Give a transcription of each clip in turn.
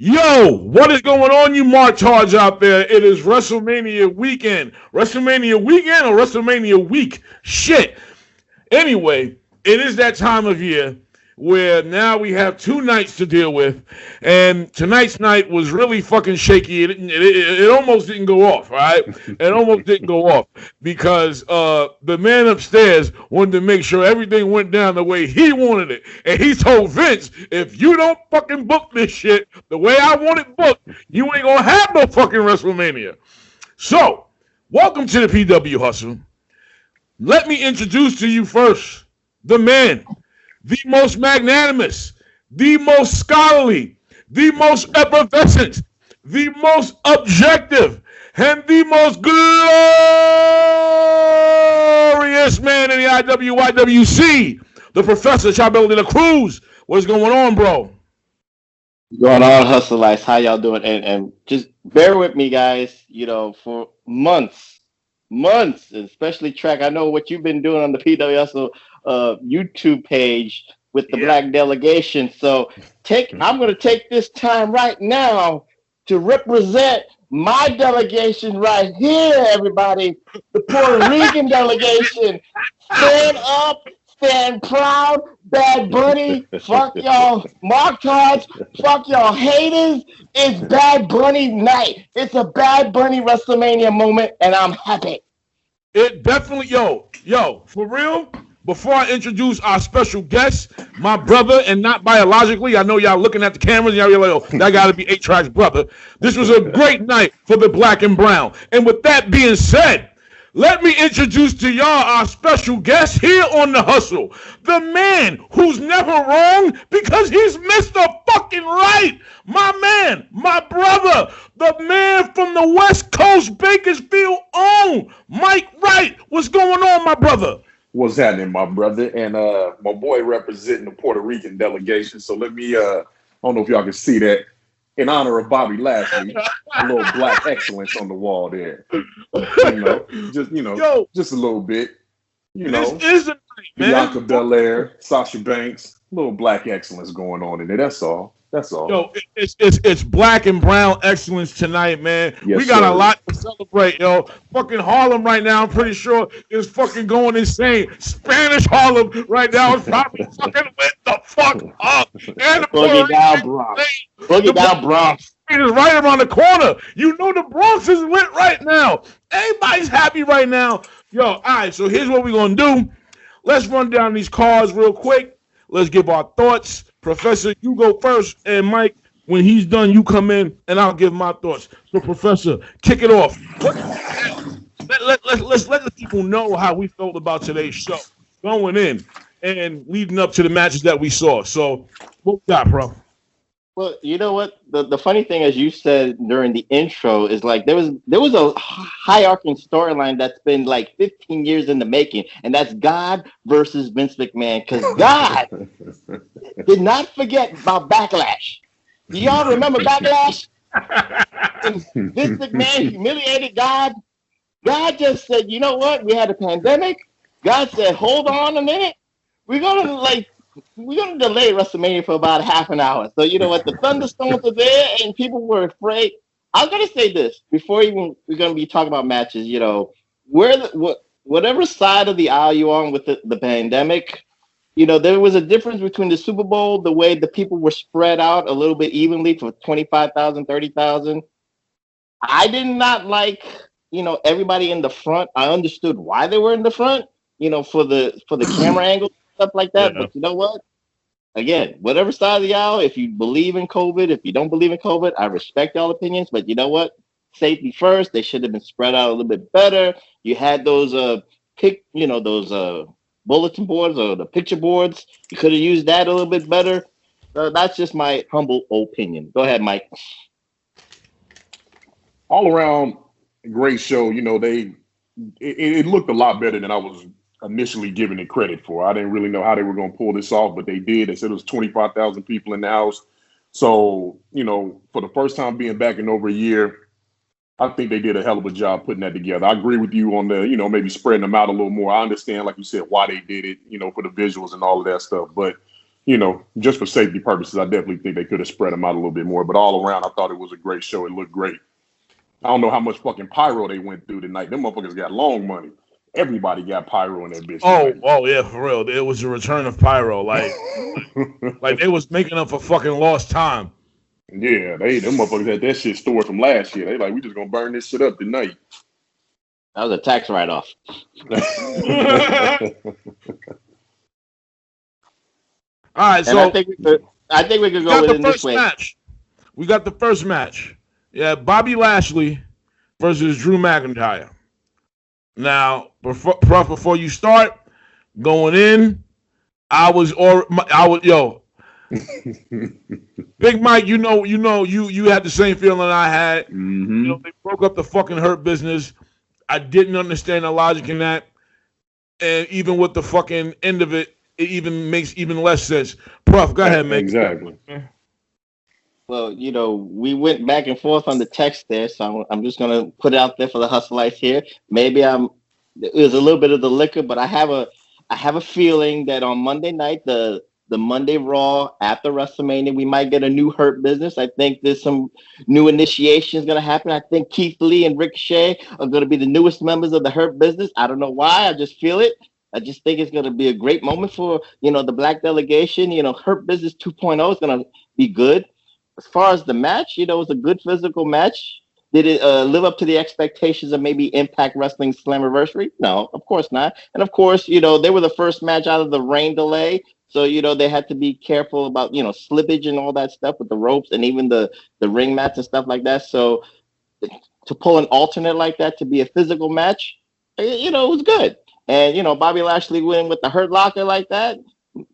Yo, what is going on, you martards out there? It is WrestleMania weekend. WrestleMania weekend or WrestleMania week? Shit. Anyway, it is that time of year where now we have two nights to deal with, and tonight's night was really fucking shaky. It almost didn't go off, all right? It almost didn't go off because the man upstairs wanted to make sure everything went down the way he wanted it, and he told Vince, if you don't fucking book this shit the way I want it booked, you ain't gonna have no fucking WrestleMania. So, welcome to the PW Hustle. Let me introduce to you first the man, the most magnanimous, the most scholarly, the most effervescent, the most objective, and the most glorious man in the IWYWC, the Professor Chabelo de la Cruz. What's going on, bro? Going on, Hustleites? How y'all doing? And just bear with me, guys. For months, especially Track. I know what you've been doing on the PWHustle YouTube page with the Black delegation. So I'm going to take this time right now to represent my delegation right here, everybody. The Puerto Rican delegation. Stand up, stand proud. Bad Bunny, fuck y'all Martards, fuck y'all haters. It's Bad Bunny night. It's a Bad Bunny WrestleMania moment, and I'm happy. It definitely, yo, for real. Before I introduce our special guest, my brother, and not biologically, I know y'all looking at the cameras and y'all like, oh, that got to be 8-Track's brother. This was a great night for the Black and Brown. And with that being said, let me introduce to y'all our special guest here on The Hustle. The man who's never wrong because he's Mr. Fucking Right. My man, my brother, the man from the West Coast, Bakersfield own, Mike Wright. What's going on, my brother? What's happening, my brother? And my boy representing the Puerto Rican delegation. So let me, I don't know if y'all can see that. In honor of Bobby Lashley, a little black excellence on the wall there. Just a little bit. This is a night, man. Bianca Belair, Sasha Banks, a little black excellence going on in there. That's all. Yo, it's Black and Brown excellence tonight, man. Yes, we got sir. a lot to celebrate, yo. Fucking Harlem right now, I'm pretty sure, is fucking going insane. Spanish Harlem right now is probably fucking lit the fuck up. And the Boogie down Bronx. Boogie down Bronx. It is right around the corner. You know the Bronx is lit right now. Everybody's happy right now. Yo, all right, so here's what we're going to do. Let's run down these cards real quick. Let's give our thoughts. Professor, you go first, and Mike, when he's done, you come in, and I'll give my thoughts. So, Professor, kick it off. Let's let the people know how we felt about today's show, going in and leading up to the matches that we saw. So, what we got, bro? Well, you know what? The funny thing, as you said during the intro, is like there was a hierarchy storyline that's been like 15 years in the making, and that's God versus Vince McMahon. Because God did not forget about Backlash. Do y'all remember Backlash? And Vince McMahon humiliated God. God just said, you know what? We had a pandemic. God said, hold on a minute. We're gonna delay WrestleMania for about half an hour. So you know what? The thunderstorms are there, and people were afraid. I was gonna say this before even we're gonna be talking about matches. Whatever side of the aisle you're on with the pandemic, there was a difference between the Super Bowl, the way the people were spread out a little bit evenly for 25,000, 30,000. I did not like everybody in the front. I understood why they were in the front, for the camera angle. Stuff like that, yeah. But you know what? Again, whatever side of the aisle, if you believe in COVID, if you don't believe in COVID, I respect y'all opinions, but you know what? Safety first. They should have been spread out a little bit better. You had those bulletin boards or the picture boards. You could have used that a little bit better. That's just my humble opinion. Go ahead, Mike. All around great show. It looked a lot better than I was initially giving it credit for. I didn't really know how they were going to pull this off, but they did. They said it was 25,000 people in the house. So, for the first time being back in over a year, I think they did a hell of a job putting that together. I agree with you on the, maybe spreading them out a little more. I understand, like you said, why they did it, for the visuals and all of that stuff. But, just for safety purposes, I definitely think they could have spread them out a little bit more. But all around, I thought it was a great show. It looked great. I don't know how much fucking pyro they went through tonight. Them motherfuckers got long money. Everybody got pyro in that bitch. Oh yeah, for real. It was a return of pyro. Like they was making up for fucking lost time. Yeah, them motherfuckers had that shit stored from last year. They like, we just gonna burn this shit up tonight. That was a tax write-off. All right, so I think we could go with it this way. We got the first match. Yeah, Bobby Lashley versus Drew McIntyre. Now, before you start going in, Big Mike, you had the same feeling I had. Mm-hmm. They broke up the fucking Hurt Business. I didn't understand the logic in that, and even with the fucking end of it, it even makes even less sense. Prof, go ahead, man. Exactly. Well, we went back and forth on the text there, so I'm just gonna put it out there for the hustleites here. Maybe it was a little bit of the liquor, but I have a feeling that on Monday night, the Monday Raw after WrestleMania, we might get a new Hurt Business. I think there's some new initiations going to happen. I think Keith Lee and Ricochet are going to be the newest members of the Hurt Business. I don't know why. I just feel it. I just think it's going to be a great moment for, the black delegation. Hurt Business 2.0 is going to be good. As far as the match, it was a good physical match. Did it live up to the expectations of maybe Impact Wrestling Slammiversary? No, of course not. And of course, they were the first match out of the rain delay. So, they had to be careful about, slippage and all that stuff with the ropes and even the ring mats and stuff like that. So to pull an alternate like that to be a physical match, it was good. And, Bobby Lashley winning with the Hurt Locker like that,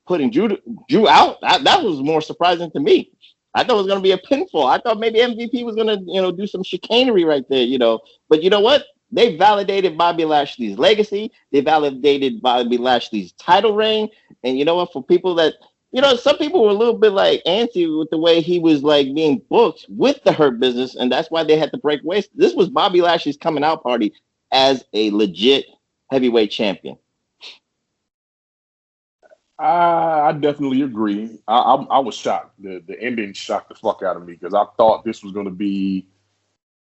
putting Drew out, that was more surprising to me. I thought it was going to be a pinfall. I thought maybe MVP was going to, do some chicanery right there, But you know what? They validated Bobby Lashley's legacy. They validated Bobby Lashley's title reign. And you know what? For people that, some people were a little bit like antsy with the way he was like being booked with the Hurt Business. And that's why they had to break away. This was Bobby Lashley's coming out party as a legit heavyweight champion. I definitely agree. I was shocked. The ending shocked the fuck out of me because I thought this was going to be,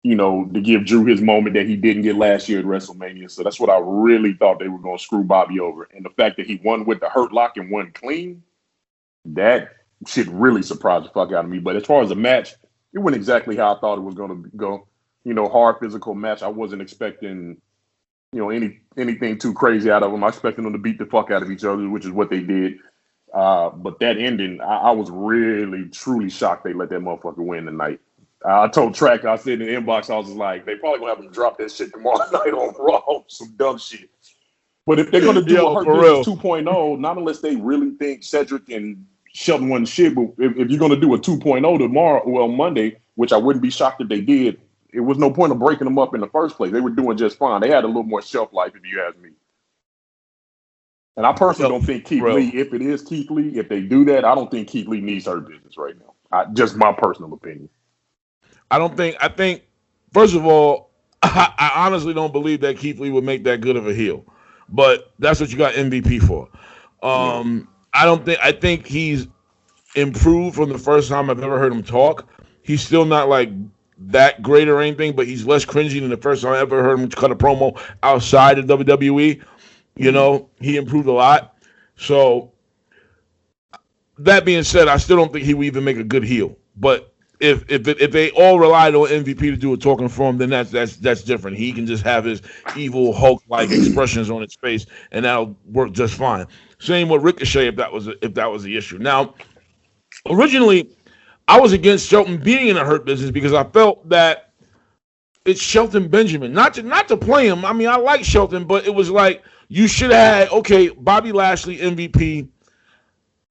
to give Drew his moment that he didn't get last year at WrestleMania. So that's what I really thought they were going to screw Bobby over. And the fact that he won with the Hurt Lock and won clean, that shit really surprised the fuck out of me. But as far as the match, it went exactly how I thought it was going to go. Hard physical match. I wasn't expecting, anything too crazy out of them. I expected them to beat the fuck out of each other, which is what they did. But that ending, I was really, truly shocked they let that motherfucker win tonight. I told Track, I said in the inbox, I was just like, they probably gonna have him drop that shit tomorrow night on Raw, some dumb shit. But if they're gonna do a Hurt Business 2.0, not unless they really think Cedric and Shelton won shit, but if you're gonna do a 2.0 tomorrow, well, Monday, which I wouldn't be shocked if they did, it was no point of breaking them up in the first place. They were doing just fine. They had a little more shelf life, if you ask me. And I personally don't think Keith Lee, if it is Keith Lee, if they do that, I don't think Keith Lee needs Hurt Business right now. Just my personal opinion. I think, first of all, I honestly don't believe that Keith Lee would make that good of a heel. But that's what you got MVP for. I think he's improved from the first time I've ever heard him talk. He's still not like that great or anything, but he's less cringy than the first time I ever heard him cut a promo outside of WWE. He improved a lot. So that being said, I still don't think he would even make a good heel. But if they all relied on MVP to do a talking for him, then that's different. He can just have his evil Hulk-like expressions on his face, and that'll work just fine. Same with Ricochet if that was the issue. Now, originally, I was against Shelton being in a Hurt Business because I felt that it's Shelton Benjamin. Not to play him. I mean, I like Shelton, but it was like you should have had, Bobby Lashley MVP.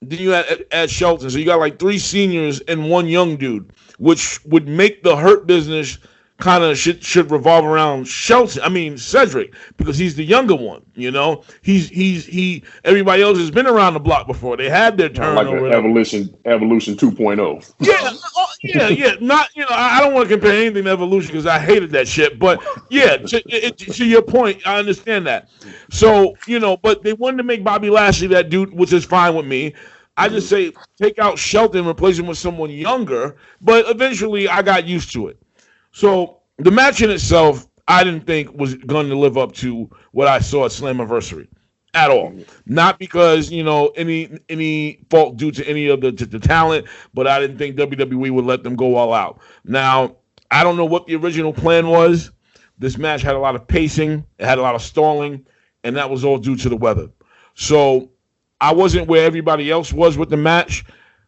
Then you add Shelton. So you got like 3 seniors and 1 young dude, which would make the Hurt Business kind of should revolve around Cedric, because he's the younger one. He everybody else has been around the block before. They had their turn. Like Evolution 2.0. Yeah. Not I don't want to compare anything to Evolution because I hated that shit. But yeah, to your point, I understand that. So but they wanted to make Bobby Lashley that dude, which is fine with me. I just say take out Shelton, replace him with someone younger. But eventually, I got used to it. So the match in itself, I didn't think was going to live up to what I saw at Slammiversary at all. Not because any fault due to any of the talent, but I didn't think WWE would let them go all out. Now I don't know what the original plan was. This match had a lot of pacing, it had a lot of stalling, and that was all due to the weather. So I wasn't where everybody else was with the match,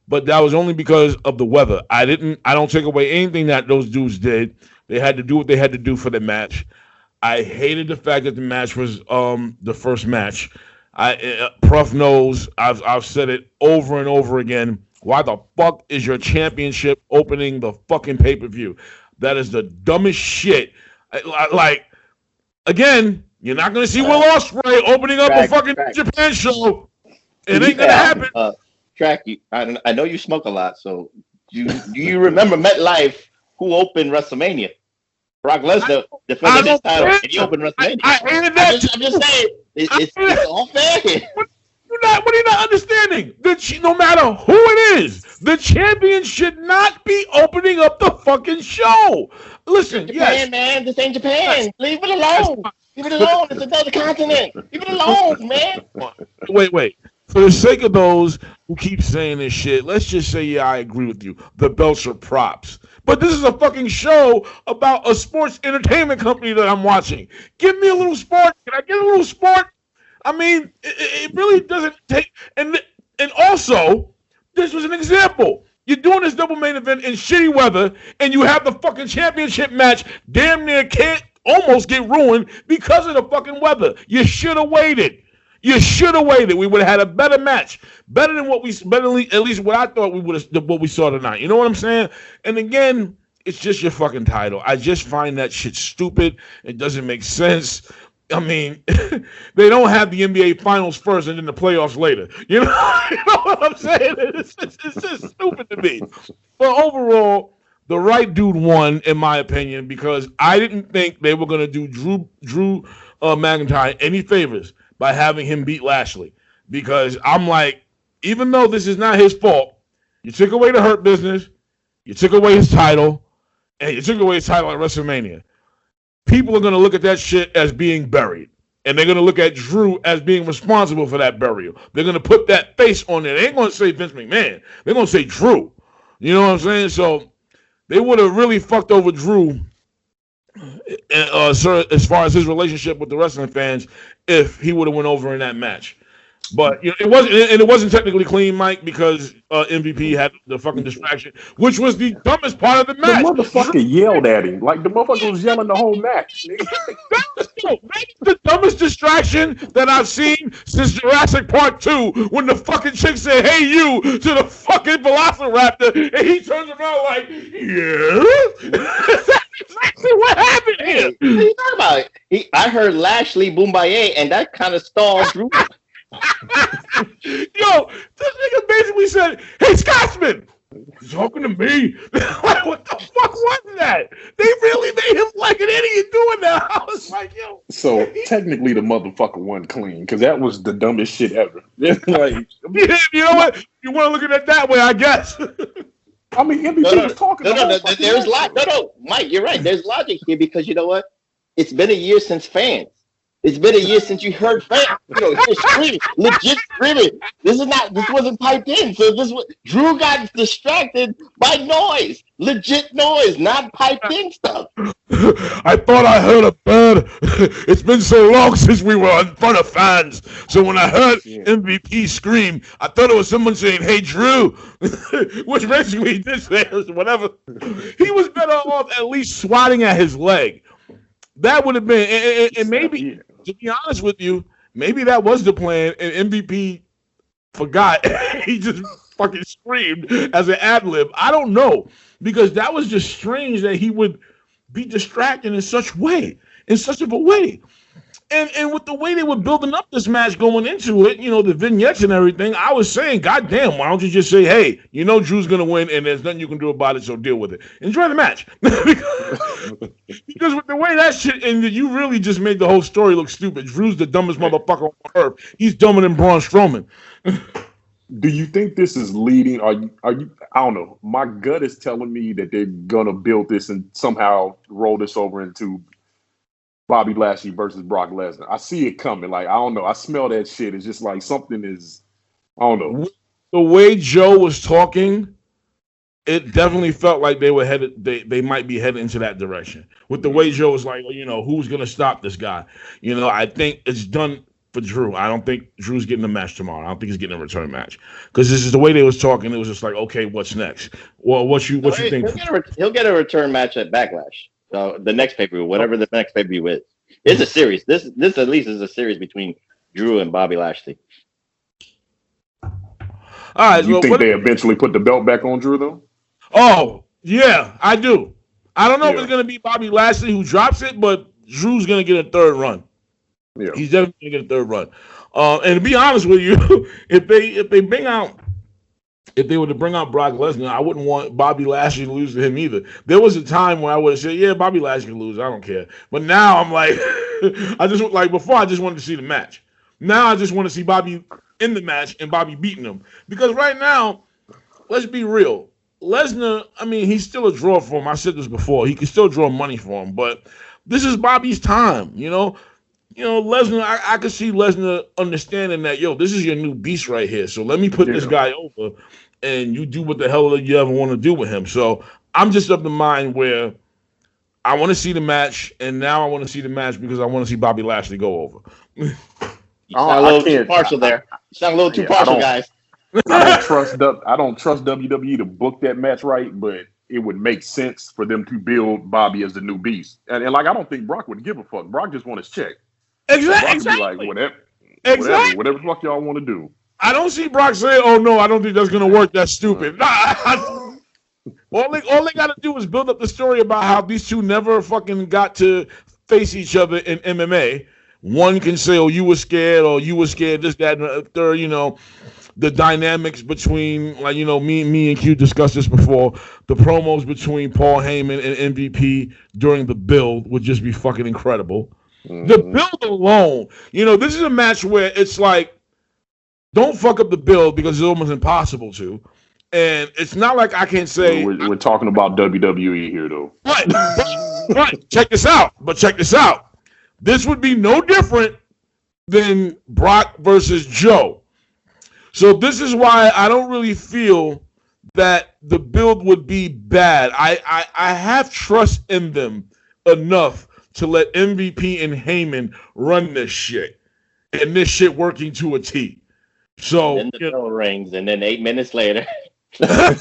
but that was only because of the weather. I don't take away anything that those dudes did. They had to do what they had to do for the match. I hated the fact that the match was the first match. Prof knows, I've said it over and over again. Why the fuck is your championship opening the fucking pay-per-view? That is the dumbest shit. Like, again, you're not going to see Will Ospreay opening up a fucking Japan show. It ain't going to happen. I know you smoke a lot, so do you remember MetLife, who opened WrestleMania? Brock Lesnar defended his title, and he opened WrestleMania. I hated that. I'm just saying, it's all fair. What are you not understanding? No matter who it is, the champion should not be opening up the fucking show. Listen, Japan, man, this ain't Japan. Yes. Leave it alone. Leave it alone. It's another continent. Leave it alone, man. Wait. For the sake of those who keep saying this shit, let's just say, yeah, I agree with you. The belts are props. But this is a fucking show about a sports entertainment company that I'm watching. Give me a little sport. Can I get a little sport? I mean, it really doesn't take. And also, this was an example. You're doing this double main event in shitty weather, and you have the fucking championship match damn near can't almost get ruined because of the fucking weather. You should have waited. You should have waited. We would have had a better match, better than at least what I thought we would have, what we saw tonight. You know what I'm saying? And again, it's just your fucking title. I just find that shit stupid. It doesn't make sense. I mean, they don't have the NBA Finals first and then the playoffs later. You know what I'm saying? It's just stupid to me. But overall, the right dude won, in my opinion, because I didn't think they were going to do Drew McIntyre any favors by having him beat Lashley. Because I'm like, even though this is not his fault, you took away the Hurt Business, you took away his title, and you took away his title at WrestleMania. People are going to look at that shit as being buried. And they're going to look at Drew as being responsible for that burial. They're going to put that face on there. They ain't going to say Vince McMahon. They're going to say Drew. You know what I'm saying? So they would have really fucked over Drew as far as his relationship with the wrestling fans if he would have went over in that match. But it wasn't technically clean, Mike, because MVP had the fucking distraction, which was the dumbest part of the match. The motherfucker yelled at him. Like, the motherfucker was yelling the whole match. Maybe the dumbest distraction that I've seen since Jurassic Park 2, when the fucking chick said, "Hey, you," to the fucking Velociraptor, and he turns around like, "Yeah." That's exactly what happened here. What are you talking about? I heard Lashley Boombaye, and that kind of stalled Drew. Yo, this nigga basically said, "Hey, Scotsman, you talking to me?" Like, what the fuck was that? They really made him like an idiot doing that. I was like, yo. So technically, the motherfucker wasn't clean because that was the dumbest shit ever. Like, yeah, you know what? You want to look at it that way, I guess. I mean, MVP was talking. There's Mike, you're right. There's logic here because you know what? It's been a year since fans. It's been a year since you heard fans, screaming, legit screaming. This wasn't piped in. So Drew got distracted by noise, legit noise, not piped in stuff. I thought I heard a bird. It's been so long since we were in front of fans. So when I heard MVP scream, I thought it was someone saying, "Hey, Drew," which basically he did say, whatever. He was better off at least swatting at his leg. That would have been, and maybe, to be honest with you, maybe that was the plan, and MVP forgot. He just fucking screamed as an ad-lib. I don't know, because that was just strange that he would be distracted in such of a way. And with the way they were building up this match going into it, the vignettes and everything, I was saying, God damn, why don't you just say, "Hey, Drew's going to win and there's nothing you can do about it, so deal with it. Enjoy the match." Because with the way that shit, and you really just made the whole story look stupid. Drew's the dumbest motherfucker on earth. He's dumber than Braun Strowman. Do you think this is leading? Are you? I don't know. My gut is telling me that they're gonna build this and somehow roll this over into Bobby Lashley versus Brock Lesnar. I see it coming. Like I don't know. I smell that shit. It's just like something is. I don't know. The way Joe was talking, it definitely felt like they were headed. They might be headed into that direction. With the way Joe was like, who's gonna stop this guy? I think it's done for Drew. I don't think Drew's getting a match tomorrow. I don't think he's getting a return match because this is the way they was talking. It was just like, okay, what's next? Well, what you think? He'll get a return match at Backlash. So the next pay-per-view, whatever the next pay-per-view is, it's a series. This at least is a series between Drew and Bobby Lashley. All right. You think they eventually put the belt back on Drew though? Oh yeah, I do. I don't know if it's gonna be Bobby Lashley who drops it, but Drew's gonna get a third run. Yeah, he's definitely gonna get a third run. And to be honest with you, if they were to bring out Brock Lesnar, I wouldn't want Bobby Lashley to lose to him either. There was a time when I would have said, yeah, Bobby Lashley can lose. I don't care. But now I'm like, before I just wanted to see the match. Now I just want to see Bobby in the match and Bobby beating him. Because right now, let's be real. Lesnar, I mean, he's still a draw for him. I said this before. He can still draw money for him. But this is Bobby's time, Lesnar, I could see Lesnar understanding that, this is your new beast right here. So let me put this guy over and you do what the hell you ever want to do with him. So I'm just of the mind where I want to see the match, and now I want to see the match because I want to see Bobby Lashley go over. You sound a little too partial there. You sound a little too partial, guys. I don't trust WWE to book that match right, but it would make sense for them to build Bobby as the new beast. And I don't think Brock would give a fuck. Brock just want his check. Exactly. Like, whatever the fuck y'all want to do. I don't see Brock saying, "Oh no, I don't think that's gonna work. That's stupid." All they got to do is build up the story about how these two never fucking got to face each other in MMA. One can say, "Oh, you were scared," or "You were scared." This, that, and the third. The dynamics between, me and Q discussed this before. The promos between Paul Heyman and MVP during the build would just be fucking incredible. The build alone, this is a match where it's like, don't fuck up the build because it's almost impossible to. And it's not like I can say... We're talking about WWE here, though. Right. Check this out. This would be no different than Brock versus Joe. So this is why I don't really feel that the build would be bad. I have trust in them enough to let MVP and Heyman run this shit, and this shit working to a T. So then the bell rings, and then 8 minutes later. I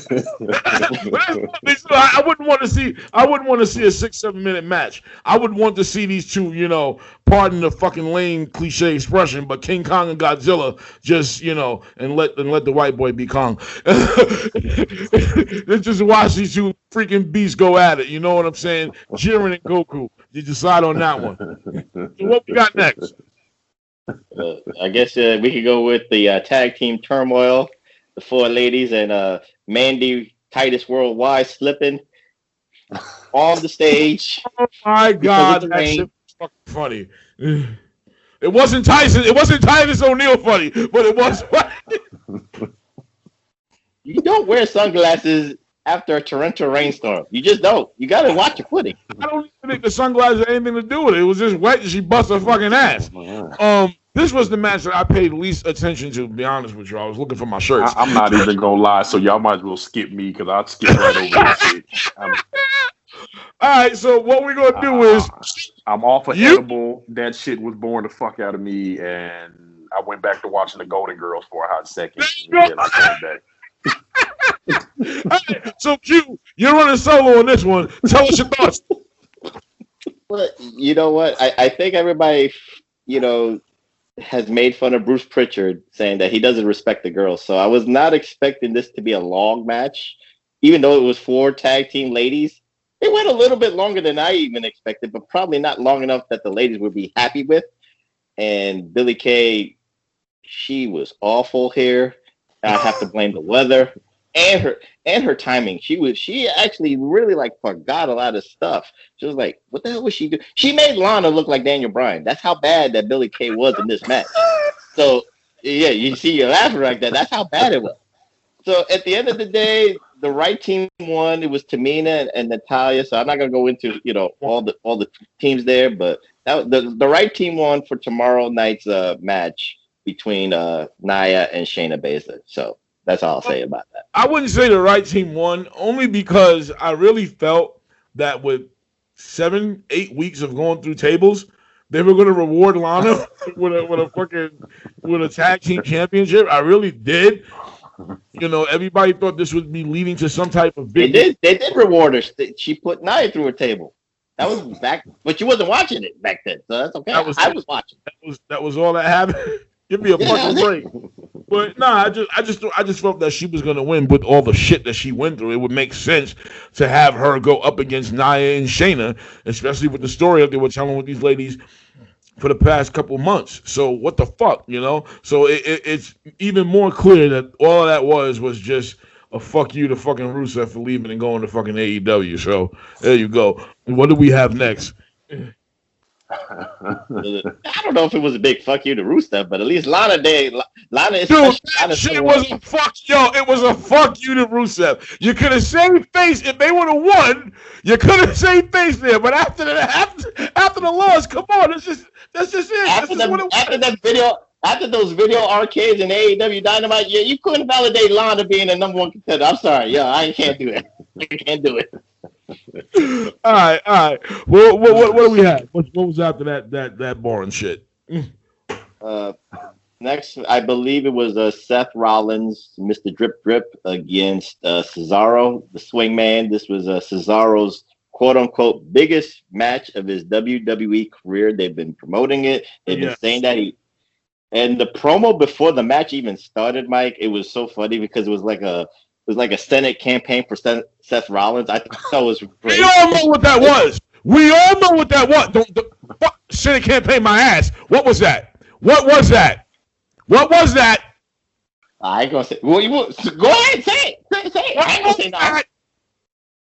wouldn't want to see a 6-7 minute match. I would want to see these two, pardon the fucking lame cliche expression, but King Kong and Godzilla just, and let the white boy be Kong. Let's just watch these two freaking beasts go at it. You know what I'm saying? Jiren and Goku. You decide on that one. So what we got next? I guess we could go with the tag team turmoil. The 4 ladies and Mandy Titus Worldwide slipping on the stage. Oh my God, that shit was fucking funny. It wasn't Tyson. It wasn't Titus O'Neil funny, but it was funny. You don't wear sunglasses after a torrential rainstorm. You just don't. You got to watch your footing. I don't even think the sunglasses had anything to do with it. It was just wet and she bust her fucking ass. This was the match that I paid least attention to be honest with you. I was looking for my shirts. I'm not even going to lie, so y'all might as well skip me because I'll skip right over this shit. All right, so what we're going to do is... I'm off of edible. That shit was boring the fuck out of me, and I went back to watching the Golden Girls for a hot second. Right, so Q, you're running solo on this one. Tell us your thoughts. Well, you know what? I think everybody, has made fun of Bruce Pritchard, saying that he doesn't respect the girls. So I was not expecting this to be a long match, even though it was 4 tag team ladies. It went a little bit longer than I even expected, but probably not long enough that the ladies would be happy with. And Billie Kay, she was awful here. I have to blame the weather and her timing. She actually really forgot a lot of stuff. She was like, what the hell was she doing? She made Lana look like Daniel Bryan. That's how bad that Billie Kay was in this match. So Yeah, you see, you're laughing like that. That's how bad it was. So at the end of the day, the right team won. It was Tamina and Natalia. So I'm not gonna go into all the teams there, but the right team won for tomorrow night's match between Nia and Shayna Baszler. So that's all I'll say about that. I wouldn't say the right team won, only because I really felt that with 7-8 weeks of going through tables, they were going to reward Lana with a tag team championship. I really did. Everybody thought this would be leading to some type of big. They did reward her. She put Nia through her table. That was back, but you wasn't watching it back then, so that's okay. I was watching. That was all that happened. Give me a fucking break. But I just felt that she was gonna win with all the shit that she went through. It would make sense to have her go up against Nia and Shayna, especially with the story that they were telling with these ladies for the past couple months. So what the fuck, So it's even more clear that all of that was just a fuck you to fucking Rusev for leaving and going to fucking AEW. So there you go. What do we have next? I don't know if it was a big fuck you to Rusev, but at least Lana is. Dude, that shit was a fuck. Yo, it was a fuck you to Rusev. You could have saved face if they would have won. You could have saved face there, but after the loss, come on, that's just it. After those video arcades and AEW Dynamite, yeah, you couldn't validate Lana being the number one contender. I'm sorry, I can't do it. I can't do it. All right. Well, what do we have? What was after that boring shit? Next, I believe it was Seth Rollins, Mr. Drip Drip, against Cesaro, the Swingman. This was Cesaro's quote-unquote biggest match of his WWE career. They've been promoting it. They've been saying that and the promo before the match even started, Mike, it was so funny because it was like a Senate campaign for Seth Rollins. I thought it was great. We all know what that was. Don't Senate campaign my ass. What was that? What was that? I ain't gonna say. Well, go ahead, say it. Say it. I ain't gonna say nothing.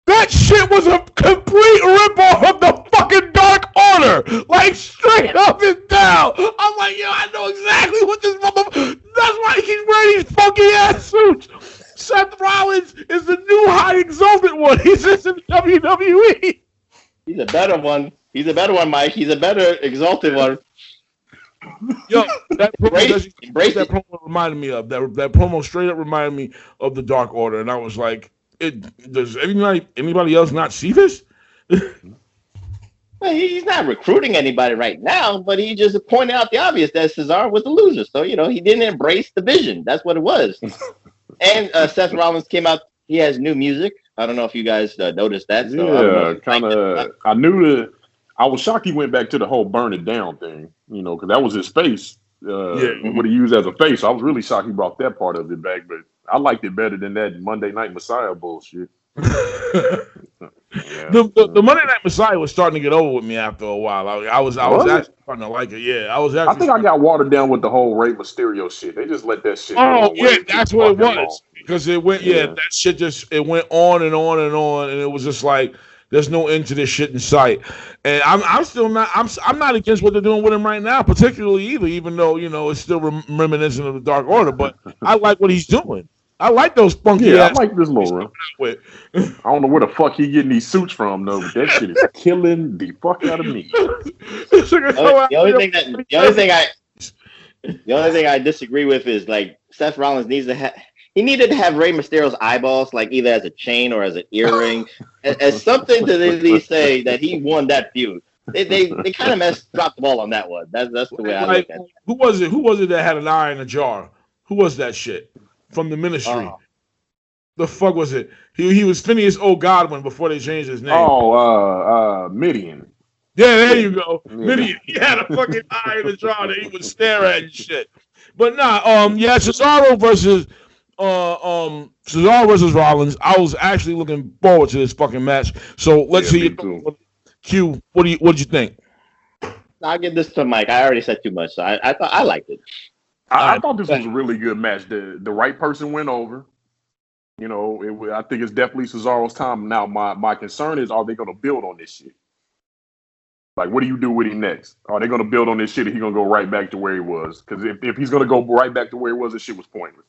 That shit was a complete ripoff of the fucking Dark Order, like straight up and down. I'm like, I know exactly what this motherfucker. That's why he keeps wearing these funky ass suits. Seth Rollins is the new high exalted one. He's just in WWE. He's a better one. Mike. He's a better exalted one. Yo, that promo reminded me of that promo. Straight up reminded me of the Dark Order, and I was like, does anybody else not see this? Well, he's not recruiting anybody right now, but he just pointed out the obvious that Cesaro was a loser. So he didn't embrace the vision. That's what it was. And Seth Rollins came out. He has new music. I don't know if you guys noticed that. So kind of. I was shocked he went back to the whole burn it down thing, because that was his face. What he used as a face. I was really shocked he brought that part of it back, but I liked it better than that Monday Night Messiah bullshit. The Monday Night Messiah was starting to get over with me after a while. I was actually starting to like it. Yeah, I think I got watered down with the whole Rey Mysterio shit. They just let that shit. Oh yeah, that's what it was. Because it went. Yeah, that shit it went on and on and on, and it was just like there's no end to this shit in sight. And I'm still not. I'm not against what they're doing with him right now, particularly either. Even though it's still reminiscent of the Dark Order, but I like what he's doing. I like those funky. Yeah, I like this little run. I don't know where the fuck he getting these suits from though, but that shit is killing the fuck out of me. The only thing I disagree with is like Seth Rollins needed to have Rey Mysterio's eyeballs like either as a chain or as an earring, as something to at least say that he won that feud. They kind of dropped the ball on that one. That's the way I look at it. Who was it that had an eye in a jar? Who was that shit? From the Ministry. The fuck was it? He was Phineas O'Godwin before they changed his name. Midian. Yeah, there you go. Yeah. Midian. He had a fucking eye in the jar that he would stare at and shit. But Cesaro versus Rollins. I was actually looking forward to this fucking match. So let's see. Q, what did you think? I'll give this to Mike. I already said too much, so I thought I liked it. I thought this was a really good match. The right person went over. I think it's definitely Cesaro's time. Now, my concern is, are they going to build on this shit? Like, what do you do with him next? Are they going to build on this shit, and he's going to go right back to where he was? Because if he's going to go right back to where he was, this shit was pointless.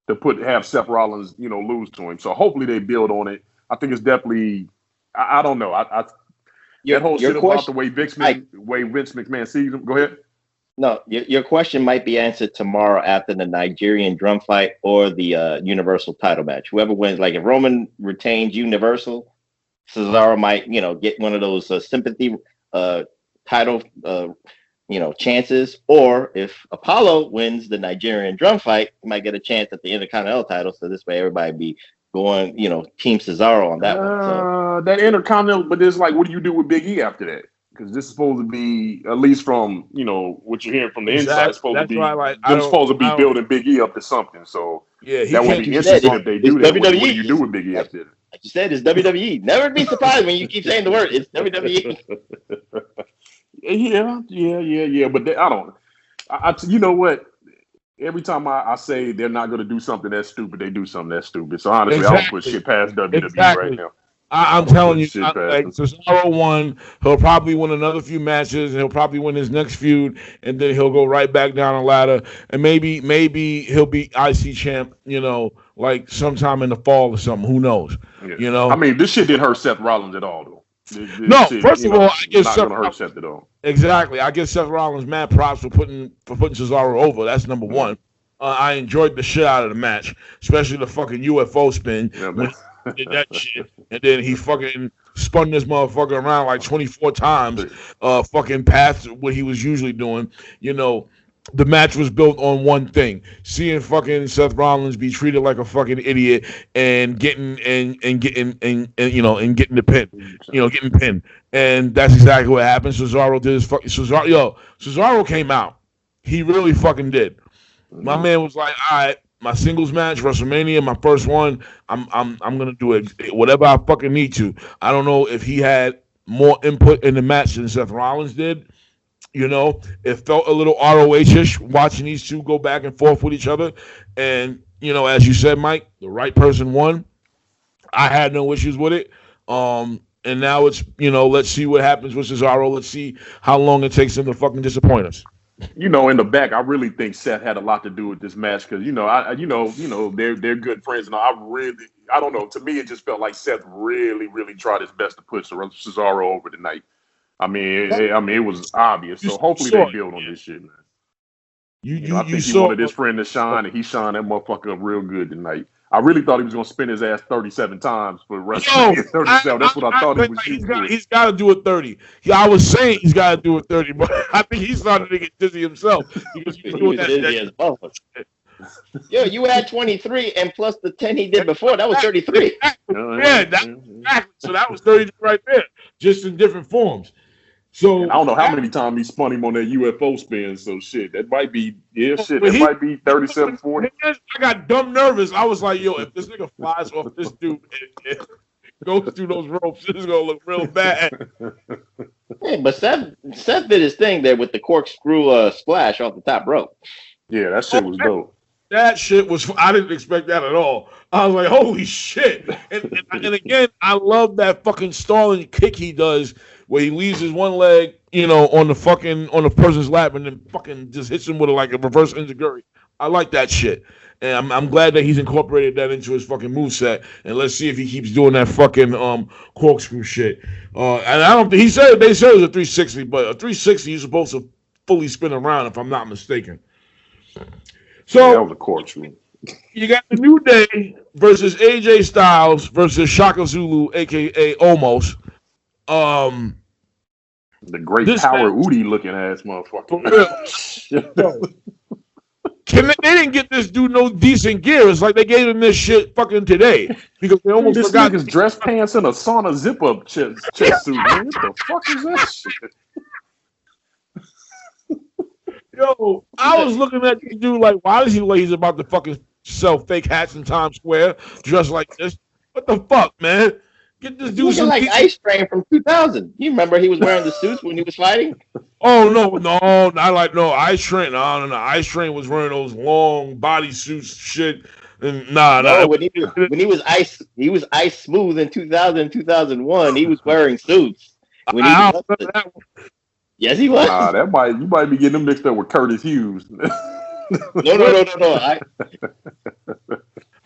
To have Seth Rollins, lose to him. So hopefully they build on it. I think it's definitely. I don't know. That whole shit about the way Vince McMahon sees him. Go ahead. No, your question might be answered tomorrow after the Nigerian drum fight or the Universal title match. Whoever wins, like if Roman retains Universal, Cesaro might, get one of those sympathy title, chances. Or if Apollo wins the Nigerian drum fight, he might get a chance at the Intercontinental title. So this way, everybody be going, Team Cesaro on that one. So. That Intercontinental, but it's like, what do you do with Big E after that? Because this is supposed to be, at least from what you're hearing from the inside, it's supposed to be building Big E up to something. So yeah, that would be interesting if they do that. What do you do with Big E after that? Like you said, it's WWE. Never be surprised when you keep saying the word. It's WWE. Yeah. But I don't. You know what? Every time I say they're not going to do something that's stupid, they do something that's stupid. So honestly, I don't put shit past WWE right now. I'm telling you, Cesaro won. He'll probably win another few matches, and he'll probably win his next feud, and then he'll go right back down the ladder, and maybe he'll be IC champ, like sometime in the fall or something. Who knows? Yeah. I mean, this shit didn't hurt Seth Rollins at all, though. First of all, I guess not gonna hurt Seth at all. Exactly. I give Seth Rollins mad props for putting Cesaro over. That's number one. I enjoyed the shit out of the match, especially the fucking UFO spin. Yeah, did that shit, and then he fucking spun this motherfucker around like 24 times, fucking past what he was usually doing. The match was built on one thing: seeing fucking Seth Rollins be treated like a fucking idiot and getting the pin, getting pinned, and that's exactly what happened. Cesaro did his fucking Cesaro came out. He really fucking did. My man was like, all right. My singles match, WrestleMania, my first one. I'm gonna do it whatever I fucking need to. I don't know if he had more input in the match than Seth Rollins did. It felt a little ROH-ish watching these two go back and forth with each other. And as you said, Mike, the right person won. I had no issues with it. And now it's let's see what happens with Cesaro. Let's see how long it takes him to fucking disappoint us. In the back, I really think Seth had a lot to do with this match because they're good friends, and I don't know. To me, it just felt like Seth really, really tried his best to push Cesaro over tonight. I mean, it was obvious. So hopefully they build on this shit, man. I think he wanted his friend to shine, and he shined that motherfucker up real good tonight. I really thought he was going to spin his ass 37 times for WrestleMania 37. That's what I thought he was. He's got to do it 30. I was saying he's got to do it 30, but I think he started to get dizzy himself because he was doing that. Yo, you had 23 and plus the 10 he did before. That was 33. Yeah, exactly. So that was 30 right there, just in different forms. So and I don't know how many times he spun him on that UFO spin. So shit, that might be might be 37, 40. I got dumb nervous. I was like, yo, if this nigga flies off this dude and goes through those ropes, this is gonna look real bad. Hey, but Seth did his thing there with the corkscrew splash off the top rope. Yeah, that shit was dope. That shit was. I didn't expect that at all. I was like, holy shit! And again, I love that fucking stalling kick he does, where he leaves his one leg, on the person's lap, and then fucking just hits him with a reverse enziguri. I like that shit, and I'm glad that he's incorporated that into his fucking moveset. And let's see if he keeps doing that fucking corkscrew shit. And I don't think they said it was a 360, but a 360 you're supposed to fully spin around, if I'm not mistaken. So that was a corkscrew. You got the New Day versus AJ Styles versus Shaka Zulu, aka Omos. The great Power Udi looking ass motherfucker. They didn't get this dude no decent gear. It's like they gave him this shit fucking today because they almost forgot his dress pants and a sauna zip up chest suit. Man, what the fuck is that shit? Yo, I was looking at this dude like, why does he look like he's about to fucking sell fake hats in Times Square dressed like this? What the fuck, man? Get this dude some like Ice Train from 2000. You remember he was wearing the suits when he was fighting? Oh no, Ice Train. No. Ice Train was wearing those long body suits, shit. And no. When he was ice smooth in 2000 and 2001. He was wearing suits. We need I to don't remember that one. Yes, he was. You might be getting them mixed up with Curtis Hughes. No.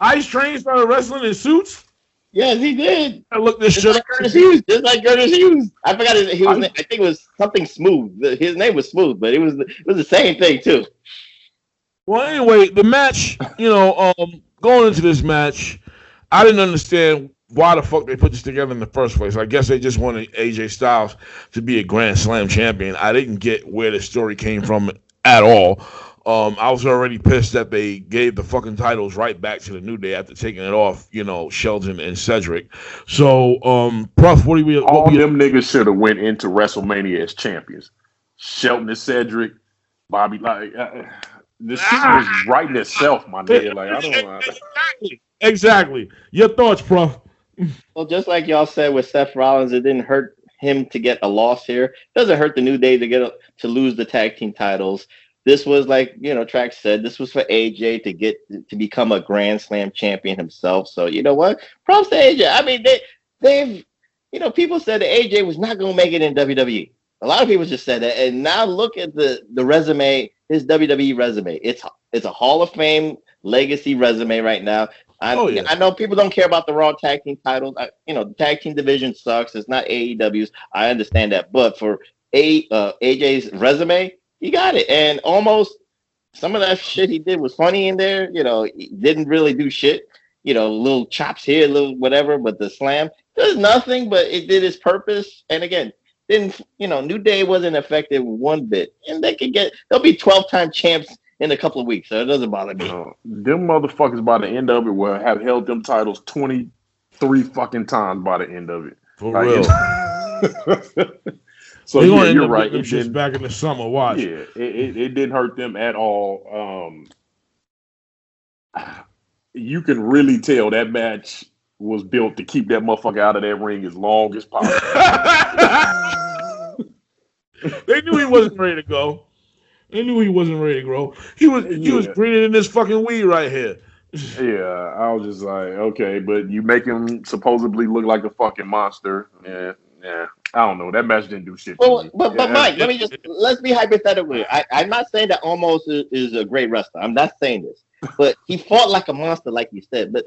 Ice Train started wrestling in suits. Yes, he did. I looked this Just shit like up. Curtis Hughes. Just like Curtis Hughes. I forgot his name. I think it was something Smooth. His name was Smooth, but it was the same thing too. Well, anyway, the match, going into this match, I didn't understand why the fuck they put this together in the first place. I guess they just wanted AJ Styles to be a Grand Slam champion. I didn't get where the story came from at all. I was already pissed that they gave the fucking titles right back to the New Day after taking it off, Shelton and Cedric. So, Prof, what do we? All them niggas should have went into WrestleMania as champions. Shelton and Cedric, Bobby, the shit was writing itself, my nigga. Like I don't know. Exactly. Your thoughts, Prof? Well, just like y'all said with Seth Rollins, it didn't hurt him to get a loss here. It doesn't hurt the New Day to lose the tag team titles. This was like, Trax said, this was for AJ to become a Grand Slam champion himself. So you know what? Props to AJ. I mean, they've people said that AJ was not going to make it in WWE. A lot of people just said that, and now look at the resume, his WWE resume. It's a Hall of Fame legacy resume right now. I know people don't care about the Raw tag team titles. The tag team division sucks. It's not AEW's. I understand that, but for AJ's resume, he got it. And almost some of that shit he did was funny in there. He didn't really do shit. Little chops here, little whatever. But the slam, there's nothing. But it did its purpose. And again, New Day wasn't affected one bit. And they'll be 12-time champs in a couple of weeks, so it doesn't bother me. Them motherfuckers by the end of it will have held them titles 23 fucking times by the end of it. For real. So you're right. It just back in the summer. Watch. Yeah, it didn't hurt them at all. You can really tell that match was built to keep that motherfucker out of that ring as long as possible. They knew he wasn't ready to go. They knew he wasn't ready to grow. He was greener than this fucking weed right here. Yeah, I was just like, okay, but you make him supposedly look like a fucking monster. Yeah. I don't know. That match didn't do shit. But Mike, let's be hypothetical. I'm not saying that Almost is a great wrestler. I'm not saying this. But he fought like a monster, like you said. But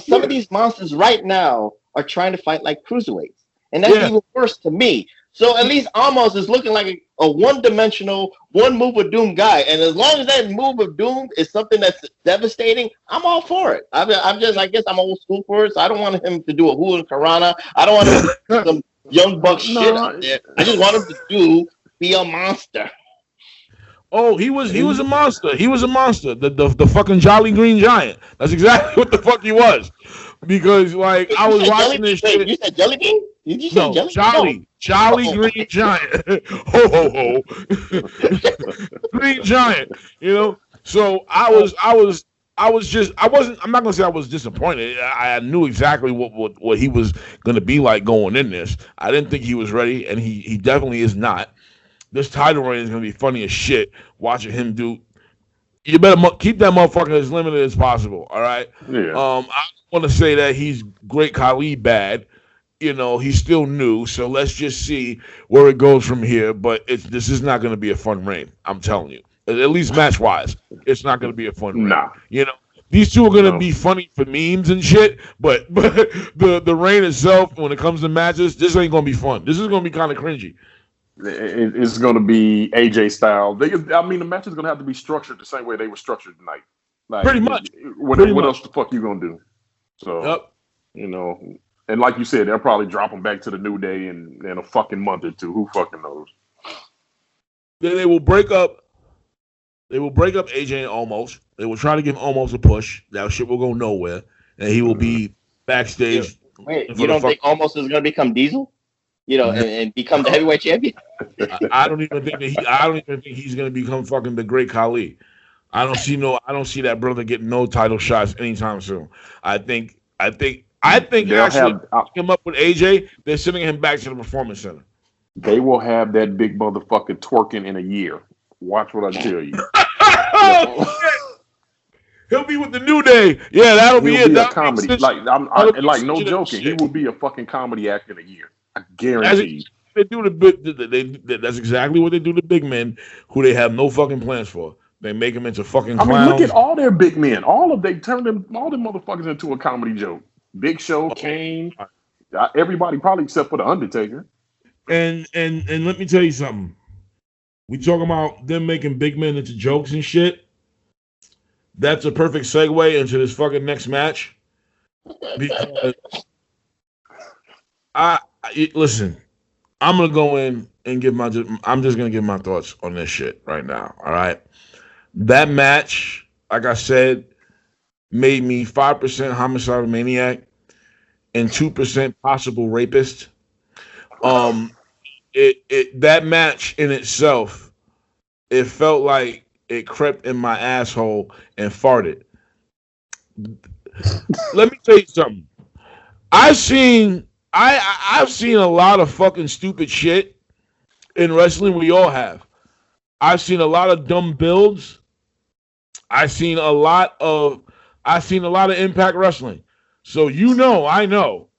some of these monsters right now are trying to fight like cruiserweights. And that's even worse to me. So at least Almost is looking like a one-dimensional, one move of doom guy. And as long as that move of doom is something that's devastating, I'm all for it. I guess I'm old school for it. So I don't want him to do a Hula Karana. I don't want him to do some Young Buck shit out there. I just want him to be a monster. Oh, he was a monster. He was a monster. The fucking Jolly Green Giant. That's exactly what the fuck he was. Because I was watching this shit. You said Jelly Bean? Did you say Jelly? Jolly Green Giant. Ho ho ho. Green Giant. So I'm not gonna say I was disappointed. I knew exactly what he was gonna be like going in this. I didn't think he was ready, and he definitely is not. This title reign is gonna be funny as shit. Watching him do. You better keep that motherfucker as limited as possible. All right. Yeah. I want to say that he's Great Khali bad. He's still new, so let's just see where it goes from here. But this is not going to be a fun reign. I'm telling you. At least match wise, it's not going to be a fun reign. Nah. These two are going to be funny for memes and shit. But the reign itself, when it comes to matches, this ain't going to be fun. This is going to be kind of cringy. It's going to be AJ style. The match is going to have to be structured the same way they were structured tonight. Pretty much. What else the fuck you going to do? So, and like you said, they'll probably drop them back to the New Day in a fucking month or two. Who fucking knows? Then they will break up. They will break up AJ and Omos. They will try to give Omos a push. That shit will go nowhere, and he will be backstage. Wait, you don't think Omos is going to become Diesel? And become the heavyweight champion? I don't even think he's going to become fucking the Great Khali. I don't see that brother getting no title shots anytime soon. I think actually him up with AJ, they're sending him back to the Performance Center. They will have that big motherfucker twerking in a year. Watch what I tell you. He'll be with the New Day. Yeah, that'll be it. That'll be a comedy. No joking. He will be a fucking comedy act in a year. I guarantee. they do to that's exactly what they do to big men who they have no fucking plans for. They make them into fucking clowns. I mean, look at all their big men. They turned all them motherfuckers into a comedy joke. Big Show, Kane, everybody probably except for the Undertaker. And let me tell you something. We talking about them making big men into jokes and shit. That's a perfect segue into this fucking next match. Because listen, I'm gonna go in and I'm just gonna give my thoughts on this shit right now. All right, that match, like I said, made me 5% homicidal maniac and 2% possible rapist. That match in itself, it felt like it crept in my asshole and farted. Let me tell you something. I've seen a lot of fucking stupid shit in wrestling. We all have. I've seen a lot of dumb builds. I've seen a lot of Impact Wrestling. So I know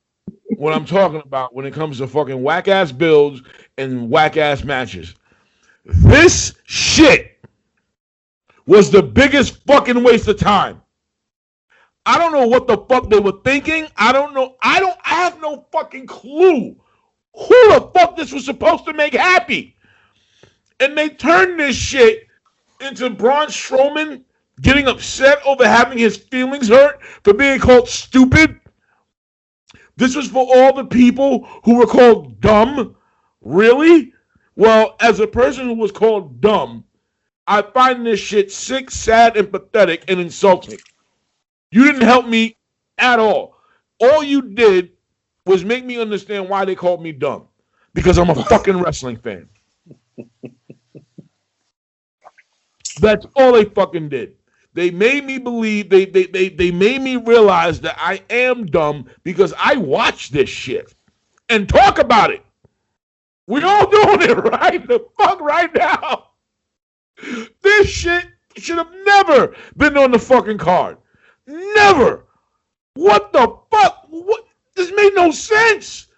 what I'm talking about when it comes to fucking whack ass builds and whack ass matches. This shit was the biggest fucking waste of time. I don't know what the fuck they were thinking. I don't know. I have no fucking clue who the fuck this was supposed to make happy. And they turned this shit into Braun Strowman getting upset over having his feelings hurt for being called stupid. This was for all the people who were called dumb. Really? Well, as a person who was called dumb, I find this shit sick, sad, and pathetic and insulting. You didn't help me at all. All you did was make me understand why they called me dumb. Because I'm a fucking wrestling fan. That's all they fucking did. They made me believe, they made me realize that I am dumb because I watch this shit and talk about it. We're all doing it right the fuck right now. This shit should have never been on the fucking card. Never. What the fuck? What? This made no sense.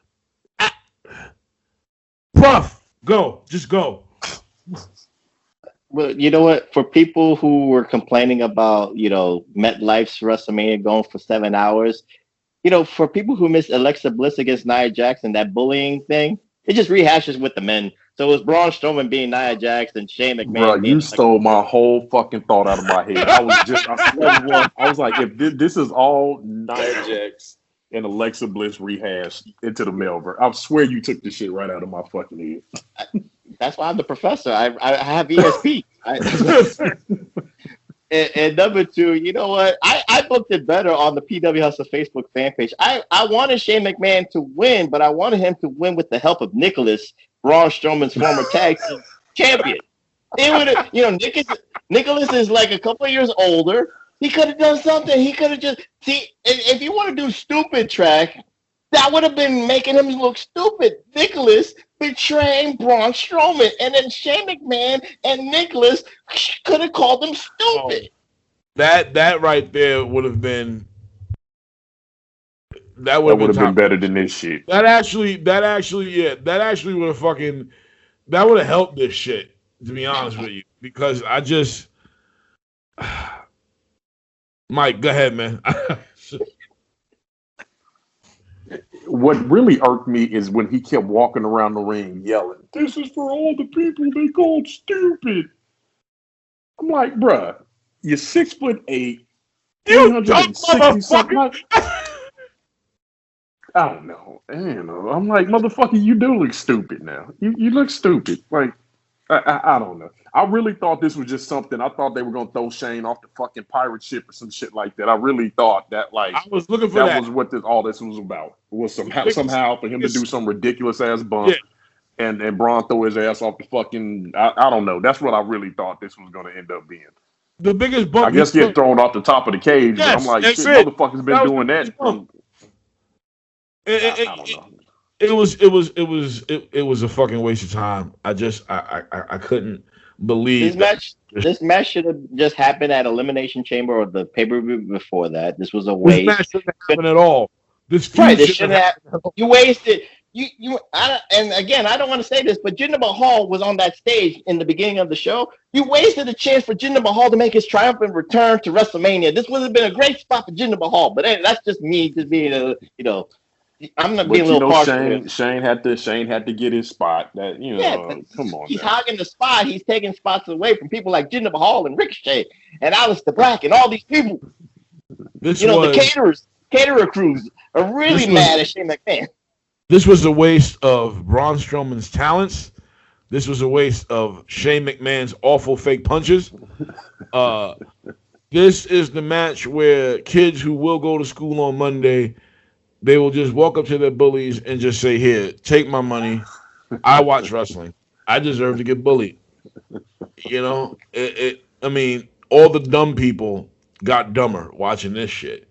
Puff, go. Just go. Well, you know what? For people who were complaining about, MetLife's WrestleMania going for 7 hours, for people who missed Alexa Bliss against Nia Jax and that bullying thing, it just rehashes with the men. So it was Braun Strowman being Nia Jax and Shane McMahon. Bro, you stole my whole fucking thought out of my head. I was like, if this is all Nia Jax and Alexa Bliss rehashed into the Melver, I swear you took this shit right out of my fucking head. That's why I'm the professor. I have ESP. And number two, you know what? I booked it better on the PWHustle Facebook fan page. I wanted Shane McMahon to win, but I wanted him to win with the help of Nicholas, Braun Strowman's former tag team champion. It would have, Nicholas is like a couple of years older. He could have done something. He could have just if you want to do stupid track, that would have been making him look stupid. Nicholas betraying Braun Strowman, and then Shane McMahon and Nicholas could have called him stupid. That right there would have been. That would have been better than this shit. That actually would have fucking. That would have helped this shit. To be honest with you, because I just. Mike, go ahead, man. What really irked me is when he kept walking around the ring yelling, "This is for all the people they called stupid." I'm like, bruh, you're 6'8", 360 something. I don't know. I'm like, motherfucker, you do look stupid now. You look stupid. Like, I don't know. I really thought this was just something. I thought they were gonna throw Shane off the fucking pirate ship or some shit like that. I really thought that, like, I was looking for that. Was what all this was about. It was somehow for him to do some ridiculous ass bump, and Braun throw his ass off the fucking. I don't know. That's what I really thought this was gonna end up being. The biggest bump. I guess get thrown off the top of the cage. Yes, but I'm like, shit, motherfuckers been doing that. I don't know. It was a fucking waste of time. I couldn't believe this match should have just happened at Elimination Chamber or the pay-per-view before that. This was a waste. This match shouldn't happen at all. You wasted and again, I don't want to say this, but Jinder Mahal was on that stage in the beginning of the show. You wasted a chance for Jinder Mahal to make his triumphant return to WrestleMania. This would have been a great spot for Jinder Mahal, but that's just me, just being I'm not being a little partial. Shane had to get his spot. That come on. He's hogging the spot. He's taking spots away from people like Jinder Mahal and Ricochet and Aleister Black and all these people. The caterer crews are really mad at Shane McMahon. This was a waste of Braun Strowman's talents. This was a waste of Shane McMahon's awful fake punches. This is the match where kids who will go to school on Monday, they will just walk up to their bullies and just say, "Here, take my money. I watch wrestling. I deserve to get bullied." I mean, all the dumb people got dumber watching this shit.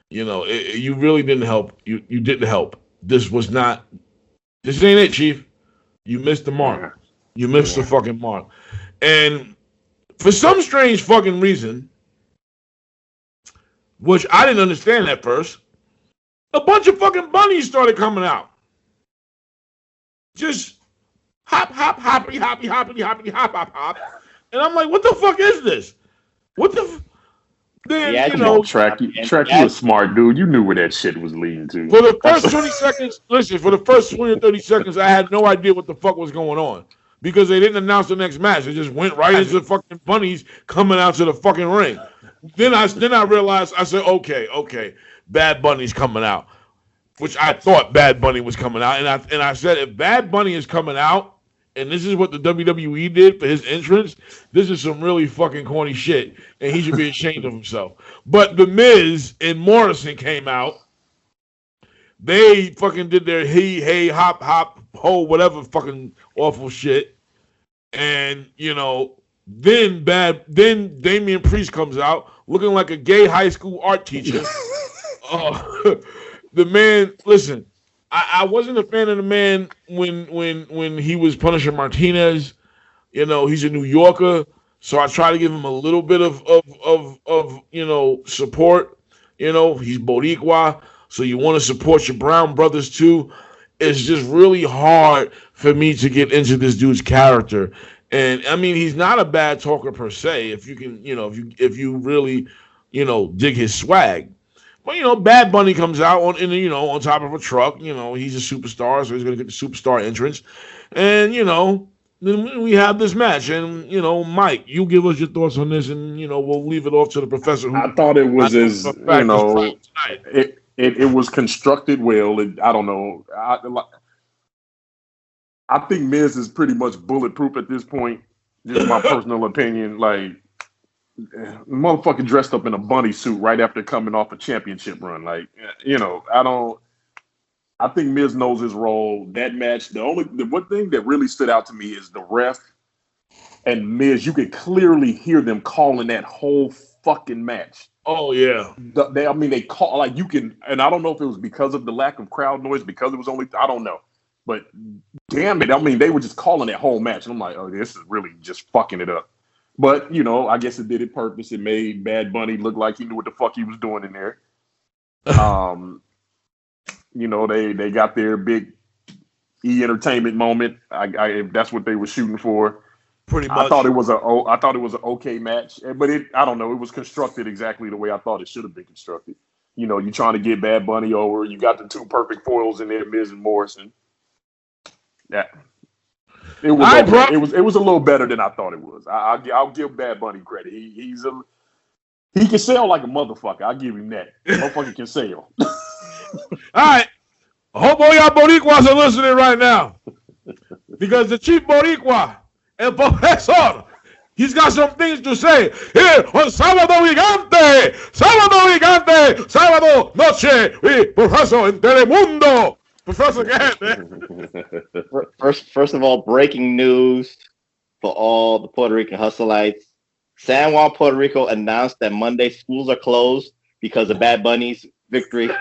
You really didn't help. You didn't help. This ain't it, Chief. You missed the mark. You missed the fucking mark. And for some strange fucking reason, which I didn't understand at first, a bunch of fucking bunnies started coming out. Just hop, hop, hoppity, hoppity, hoppity, hoppity, hop, hop, hop. And I'm like, what the fuck is this? What the Then, Track, you a smart dude. You knew where that shit was leading to. For the first 20 seconds, for the first 20 or 30 seconds, I had no idea what the fuck was going on. Because they didn't announce the next match. They just went right into the fucking bunnies coming out to the fucking ring. Then I realized, I said, okay, Bad Bunny's coming out. Which I thought Bad Bunny was coming out. And I said, if Bad Bunny is coming out, and this is what the WWE did for his entrance, this is some really fucking corny shit, and he should be ashamed of himself. But The Miz and Morrison came out. They fucking did their hey, hop, ho, whatever fucking awful shit. And, then Damian Priest comes out looking like a gay high school art teacher. The man, listen, I wasn't a fan of the man when he was punishing Martinez. He's a New Yorker, so I try to give him a little bit of support. He's Boricua, so you want to support your brown brothers too. It's just really hard for me to get into this dude's character. And I mean, he's not a bad talker per se. If you can, if you really, dig his swag. But Bad Bunny comes out on top of a truck. He's a superstar, so he's gonna get the superstar entrance. And then we have this match. And Mike, you give us your thoughts on this, and we'll leave it off to the professor. I thought it was it was constructed well. I don't know. I think Miz is pretty much bulletproof at this point. Just my personal opinion. Like, motherfucker dressed up in a bunny suit right after coming off a championship run. Like, I think Miz knows his role. That match, the one thing that really stood out to me is the ref and Miz. You could clearly hear them calling that whole fucking match. Oh yeah. They call, like, you can, and I don't know if it was because of the lack of crowd noise, because it was only, I don't know. But damn it, they were just calling that whole match. And I'm like, oh, this is really just fucking it up. But, I guess it did it purpose. It made Bad Bunny look like he knew what the fuck he was doing in there. They got their big entertainment moment. If that's what they were shooting for. Pretty much. I thought it was an okay match, but I don't know. It was constructed exactly the way I thought it should have been constructed. You're trying to get Bad Bunny over. You got the two perfect foils in there, Miz and Morrison. Yeah. It was a little better than I thought it was. I'll give Bad Bunny credit. He can sell like a motherfucker. I'll give him that. Motherfucker can sell. All right. I hope all y'all Boricuas are listening right now. Because the Chief Boricua, El Profesor, he's got some things to say here on Sábado Gigante, Sábado Noche, with Professor en Telemundo. Professor, go ahead, man. First of all, breaking news for all the Puerto Rican hustleites. San Juan, Puerto Rico announced that Monday schools are closed because of Bad Bunny's victory.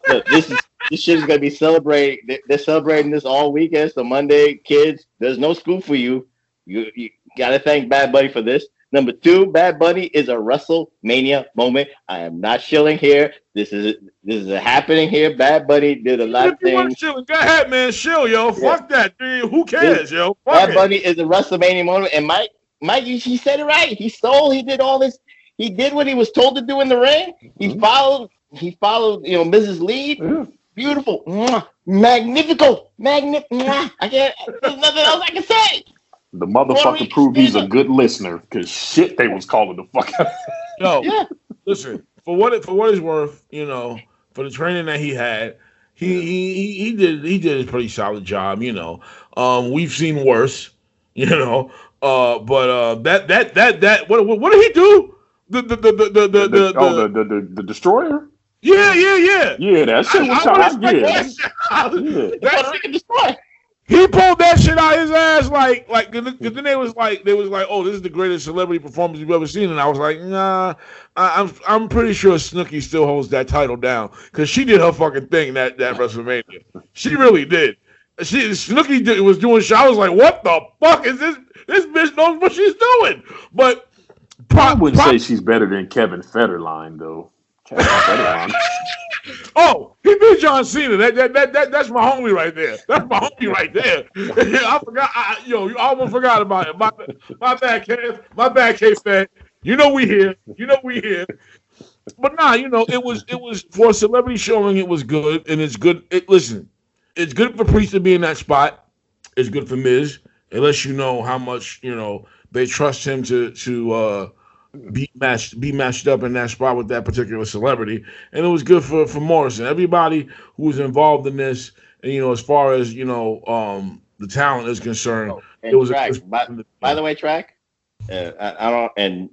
So this shit is gonna be celebrated. They're celebrating this all weekend. So Monday, kids, there's no school for you. You gotta thank Bad Bunny for this. Number 2, Bad Bunny is a WrestleMania moment. I am not shilling here. This is happening here. Bad Bunny did a lot of things. Shilling, go ahead, man. Shill, yo. Fuck that, dude. Who cares, yo? Fuck Bad Bunny is a WrestleMania moment. And Mike, he said it right. He did all this. He did what he was told to do in the ring. He followed, Mrs. Lead. Yeah. Beautiful. Magnifico. I can't, there's nothing else I can say. The motherfucker proved he's a good listener, because shit they was calling the fuck out. Yo, listen, for what it's worth, for the training that he had, he did a pretty solid job, We've seen worse, but that what did he do? The destroyer? Yeah. Yeah, that shit was tight. Puerto Rican destroyer. He pulled that shit out his ass like, cause then they was like, oh, this is the greatest celebrity performance you've ever seen, and I was like, nah, I'm pretty sure Snooki still holds that title down, cause she did her fucking thing that WrestleMania. She really did. Snooki was doing shit. I was like, what the fuck is this? This bitch knows what she's doing. But I wouldn't say she's better than Kevin Federline though. Kevin Federline. Oh, he beat John Cena. That's my homie right there. That's my homie right there. I forgot. You almost forgot about it. My bad, Kev. My bad, K-Fed. We here. But nah, it was for a celebrity showing. It was good, and it's good. It's good for Priest to be in that spot. It's good for Miz. It lets you know how much they trust him to be matched up in that spot with that particular celebrity, and it was good for Morrison. Everybody who was involved in this, and as far as the talent is concerned, it was Track. By the way, Track, I don't. And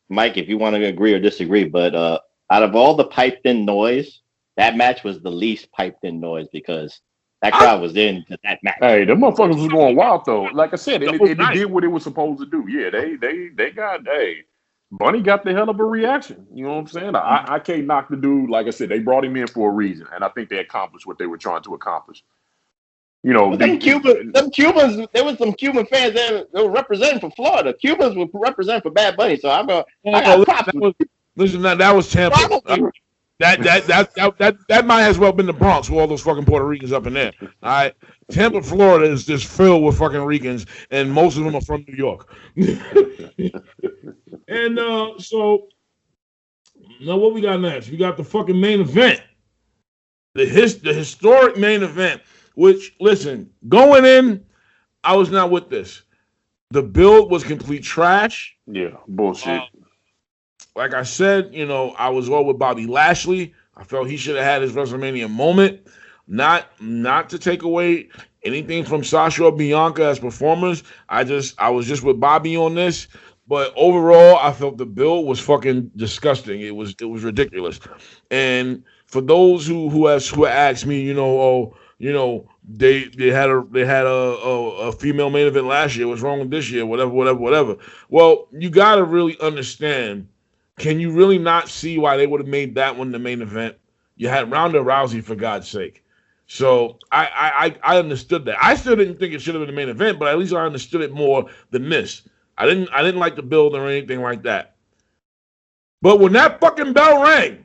Mike, if you want to agree or disagree, but out of all the piped in noise, that match was the least piped in noise because that crowd was into that match. Hey, the motherfuckers was going wild though. Like I said, it did what it was supposed to do. Yeah, they got Bunny got the hell of a reaction. You know what I'm saying? I can't knock the dude. Like I said, they brought him in for a reason, and I think they accomplished what they were trying to accomplish. Them Cubans, there was some Cuban fans that were representing for Florida. Cubans were representing for Bad Bunny, so I'm going. Listen, that was Tampa. That might as well have been the Bronx with all those fucking Puerto Ricans up in there. All right, Tampa, Florida is just filled with fucking Ricans, and most of them are from New York. And so now what we got next? We got the fucking main event, the historic main event. Which, listen, going in, I was not with this. The build was complete trash. Yeah, bullshit. Like I said, I was all with Bobby Lashley. I felt he should have had his WrestleMania moment. Not to take away anything from Sasha or Bianca as performers. I was just with Bobby on this. But overall, I felt the build was fucking disgusting. It was ridiculous. And for those who asked me, they had a female main event last year. What's wrong with this year? Whatever. Well, you gotta really understand. Can you really not see why they would have made that one the main event? You had Ronda Rousey, for God's sake. So I understood that. I still didn't think it should have been the main event, but at least I understood it more than this. I didn't like the build or anything like that. But when that fucking bell rang,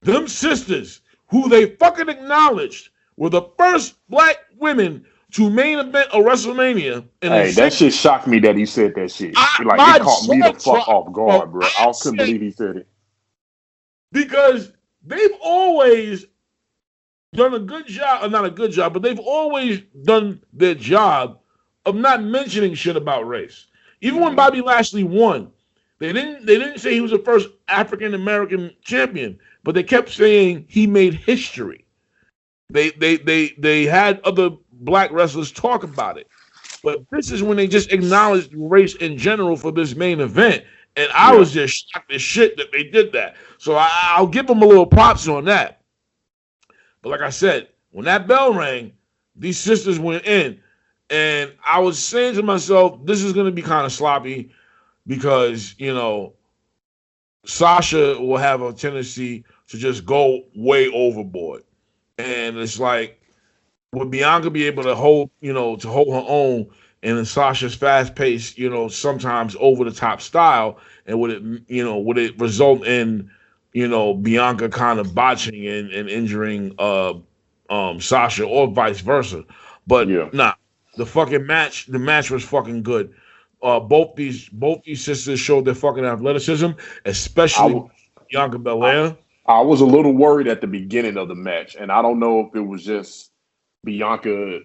them sisters, who they fucking acknowledged were the first black women to main event a WrestleMania. Hey, that shit shocked me that he said that shit. It caught me the fuck off guard, bro. I couldn't believe he said it. Because they've always done a good job, or not a good job, but they've always done their job of not mentioning shit about race. Even when Bobby Lashley won, they didn't say he was the first African American champion, but they kept saying he made history. They had other black wrestlers talk about it, but this is when they just acknowledged race in general for this main event, and I was just shocked as shit that they did that. So I'll give them a little props on that. But like I said, when that bell rang, these sisters went in, and I was saying to myself, this is going to be kind of sloppy because Sasha will have a tendency to just go way overboard. And it's like, would Bianca be able to hold her own and in Sasha's fast-paced, sometimes over-the-top style, and would it result in, Bianca kind of botching and injuring Sasha or vice versa. But Yeah. nah, the match was fucking good. Both these sisters showed their fucking athleticism, especially Bianca Belair. I was a little worried at the beginning of the match, and I don't know if it was just Bianca.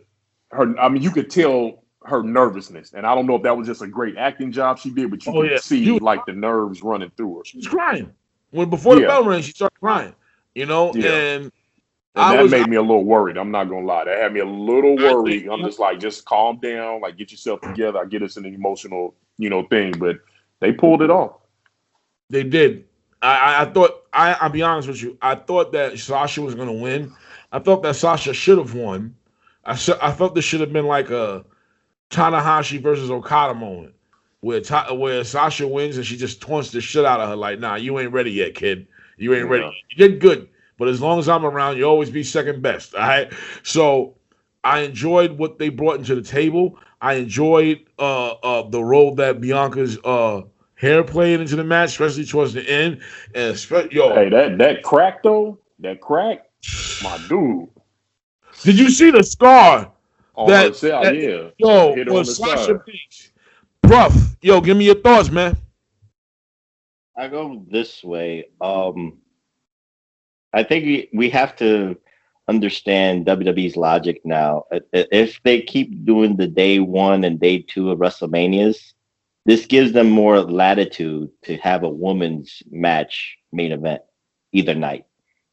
You could tell her nervousness, and I don't know if that was just a great acting job she did, but you could see like the nerves running through her. She was crying before the bell rang. She started crying, and that made me a little worried. I'm not gonna lie, that had me a little worried. I'm just calm down, like get yourself together. I get it's an emotional, thing, but they pulled it off. They did. I thought I'll be honest with you. I thought that Sasha was gonna win. I thought that Sasha should have won. I felt this should have been like a Tanahashi versus Okada moment, where Sasha wins and she just taunts the shit out of her, like, nah, you ain't ready yet, kid. You ain't ready. You did good, but as long as I'm around, you always be second best. All right. So I enjoyed what they brought into the table. I enjoyed the role that Bianca's hair played into the match, especially towards the end. And hey, that crack though, my dude. Did you see the scar? Yeah. Sasha Banks. Bruh, give me your thoughts, man. I go this way. I think we have to understand WWE's logic now. If they keep doing the day 1 and day 2 of WrestleManias, this gives them more latitude to have a women's match main event either night,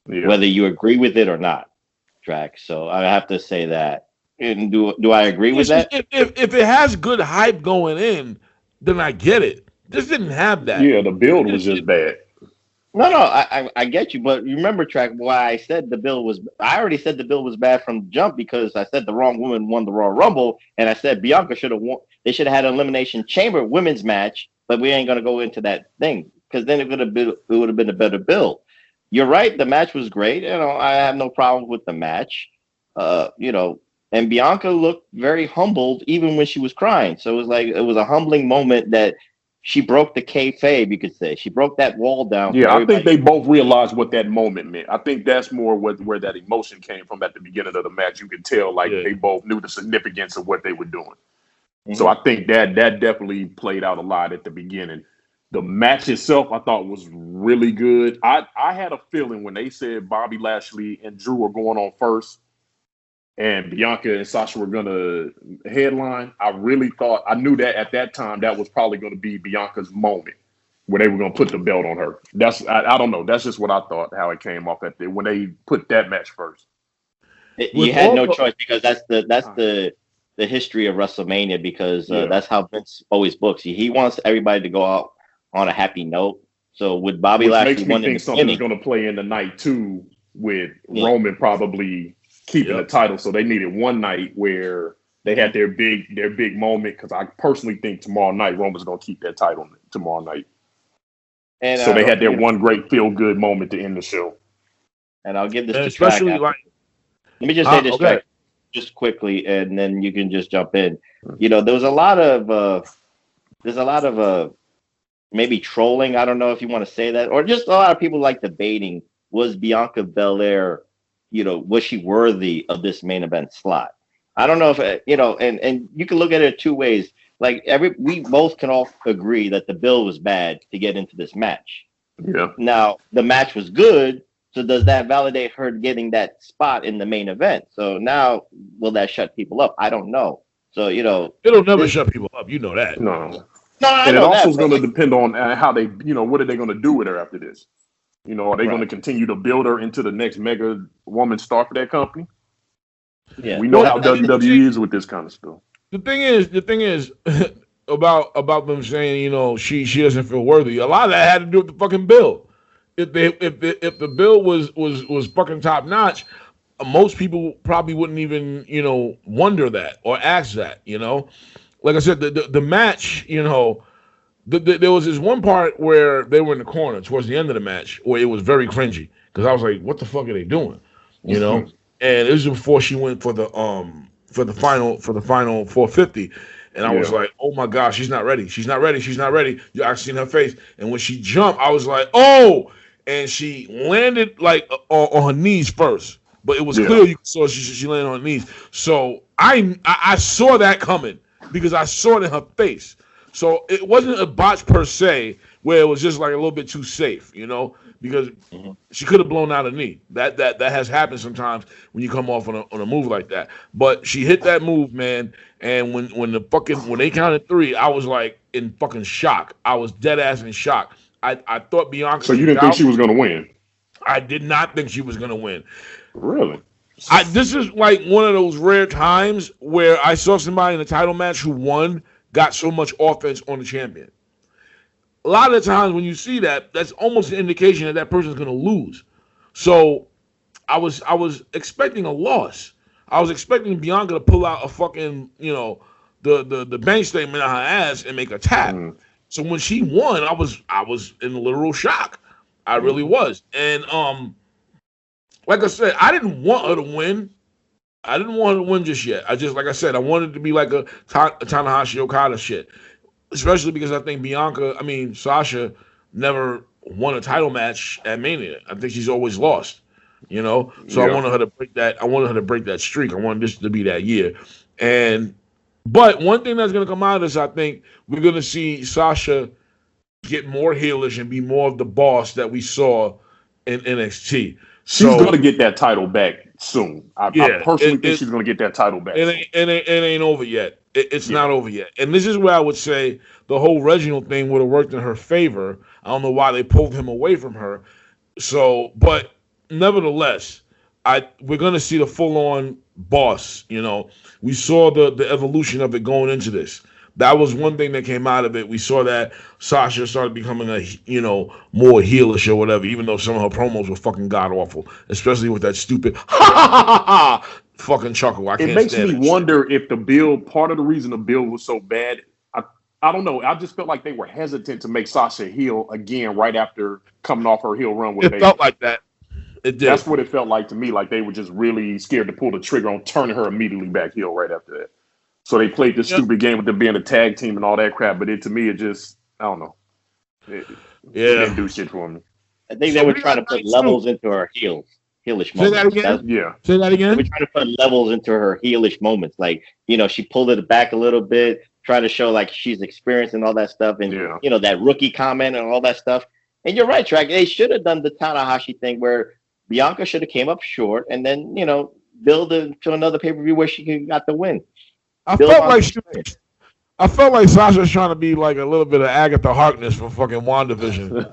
whether you agree with it or not, Drax. So I have to say that. And do I agree with that? If it has good hype going in, then I get it. This didn't have that. Yeah, the build was just bad. No, I get you, but you remember, Track, why I said the bill was. I already said the bill was bad from the jump because I said the wrong woman won the Royal Rumble, and I said Bianca should have won. They should have had an Elimination Chamber women's match, but we ain't gonna go into that thing because then it would have been a better bill. You're right, the match was great. I have no problem with the match. And Bianca looked very humbled even when she was crying. So it was a humbling moment that. She broke the kayfabe, you could say. She broke that wall down. Yeah, I think they both realized what that moment meant. I think that's more where that emotion came from at the beginning of the match. You could tell, they both knew the significance of what they were doing. Mm-hmm. So I think that definitely played out a lot at the beginning. The match itself, I thought, was really good. I had a feeling when they said Bobby Lashley and Drew were going on first, and Bianca and Sasha were going to headline, I knew that at that time that was probably going to be Bianca's moment where they were going to put the belt on her. I don't know. That's just what I thought, how it came off when they put that match first. You had no choice because that's the history of WrestleMania because that's how Vince always books. He wants everybody to go out on a happy note. So with Bobby Lashley, makes me think something's going to play in the night too with Roman probably keeping the title, so they needed one night where they had their big moment. Because I personally think tomorrow night Roman's gonna keep that title tomorrow night, and so they had their one great feel good moment to end the show. And I'll give this to Track. Let me just say this, Track, just quickly, and then you can just jump in. There was a lot of maybe trolling. I don't know if you want to say that, or just a lot of people debating was Bianca Belair. Was she worthy of this main event slot? I don't know if and you can look at it two ways. We both can all agree that the bill was bad to get into this match. Yeah. Now the match was good, so does that validate her getting that spot in the main event? So now will that shut people up? I don't know. So it'll never shut people up. You know that. No. And it also is going to depend on how they, what are they going to do with her after this? Are they going to continue to build her into the next mega woman star for that company? Yeah, we know how WWE is with this kind of stuff. The thing is about them saying, she doesn't feel worthy. A lot of that had to do with the fucking bill. If the bill was fucking top notch, most people probably wouldn't even wonder that or ask that. Like I said, the match, there was this one part where they were in the corner towards the end of the match where it was very cringy because I was like, "What the fuck are they doing?" And it was before she went for the final 450, And I was like, oh my gosh, she's not ready. She's not ready. She's not ready. I seen her face. And when she jumped, I was like, oh. And she landed like on her knees first. But it was clear you saw she landed on her knees. So I saw that coming because I saw it in her face. So it wasn't a botch per se where it was just like a little bit too safe, because she could have blown out a knee. That has happened sometimes when you come off on a move like that. But she hit that move, man. And when they counted 3, I was like in fucking shock. I was dead ass in shock. I thought Bianca. So you didn't think she was gonna win? I did not think she was gonna win. Really? This is like one of those rare times where I saw somebody in a title match who got so much offense on the champion. A lot of the times when you see that, that's almost an indication that person's going to lose. So I was expecting a loss. I was expecting Bianca to pull out a fucking, the bank statement out her ass and make a tap. So when she won, I was in literal shock. I really was. And like I said, I didn't want her to win. I didn't want her to win just yet. Like I said, I wanted it to be like a Tanahashi Okada shit. Especially because I think Sasha never won a title match at Mania. I think she's always lost, So I wanted her to break that. I wanted her to break that streak. I wanted this to be that year. But one thing that's going to come out of this, I think we're going to see Sasha get more heelish and be more of the boss that we saw in NXT. She's going to get that title back soon. I personally think she's going to get that title back. It ain't over yet. It's not over yet. And this is where I would say the whole Reginald thing would have worked in her favor. I don't know why they pulled him away from her. So, but nevertheless, we're going to see the full-on boss, We saw the evolution of it going into this. That was one thing that came out of it. We saw that Sasha started becoming more heelish or whatever, even though some of her promos were fucking god-awful, especially with that stupid fucking chuckle. It makes me wonder if part of the reason the build was so bad, I don't know. I just felt like they were hesitant to make Sasha heel again right after coming off her heel run with Bayley. It felt like that. It did. That's what it felt like to me. Like they were just really scared to pull the trigger on turning her immediately back heel right after that. So they played this stupid game with them being a tag team and all that crap. But to me, it just, I don't know. It didn't do shit for me. I think they were trying to put levels into her heelish moments. Say that again? Say that again? They were trying to put levels into her heelish moments. Like, she pulled it back a little bit, trying to show like she's experienced and all that stuff. And, that rookie comment and all that stuff. And you're right, Track. They should have done the Tanahashi thing where Bianca should have came up short and then, build it to another pay-per-view where she got the win. I felt like Sasha's trying to be like a little bit of Agatha Harkness from fucking WandaVision.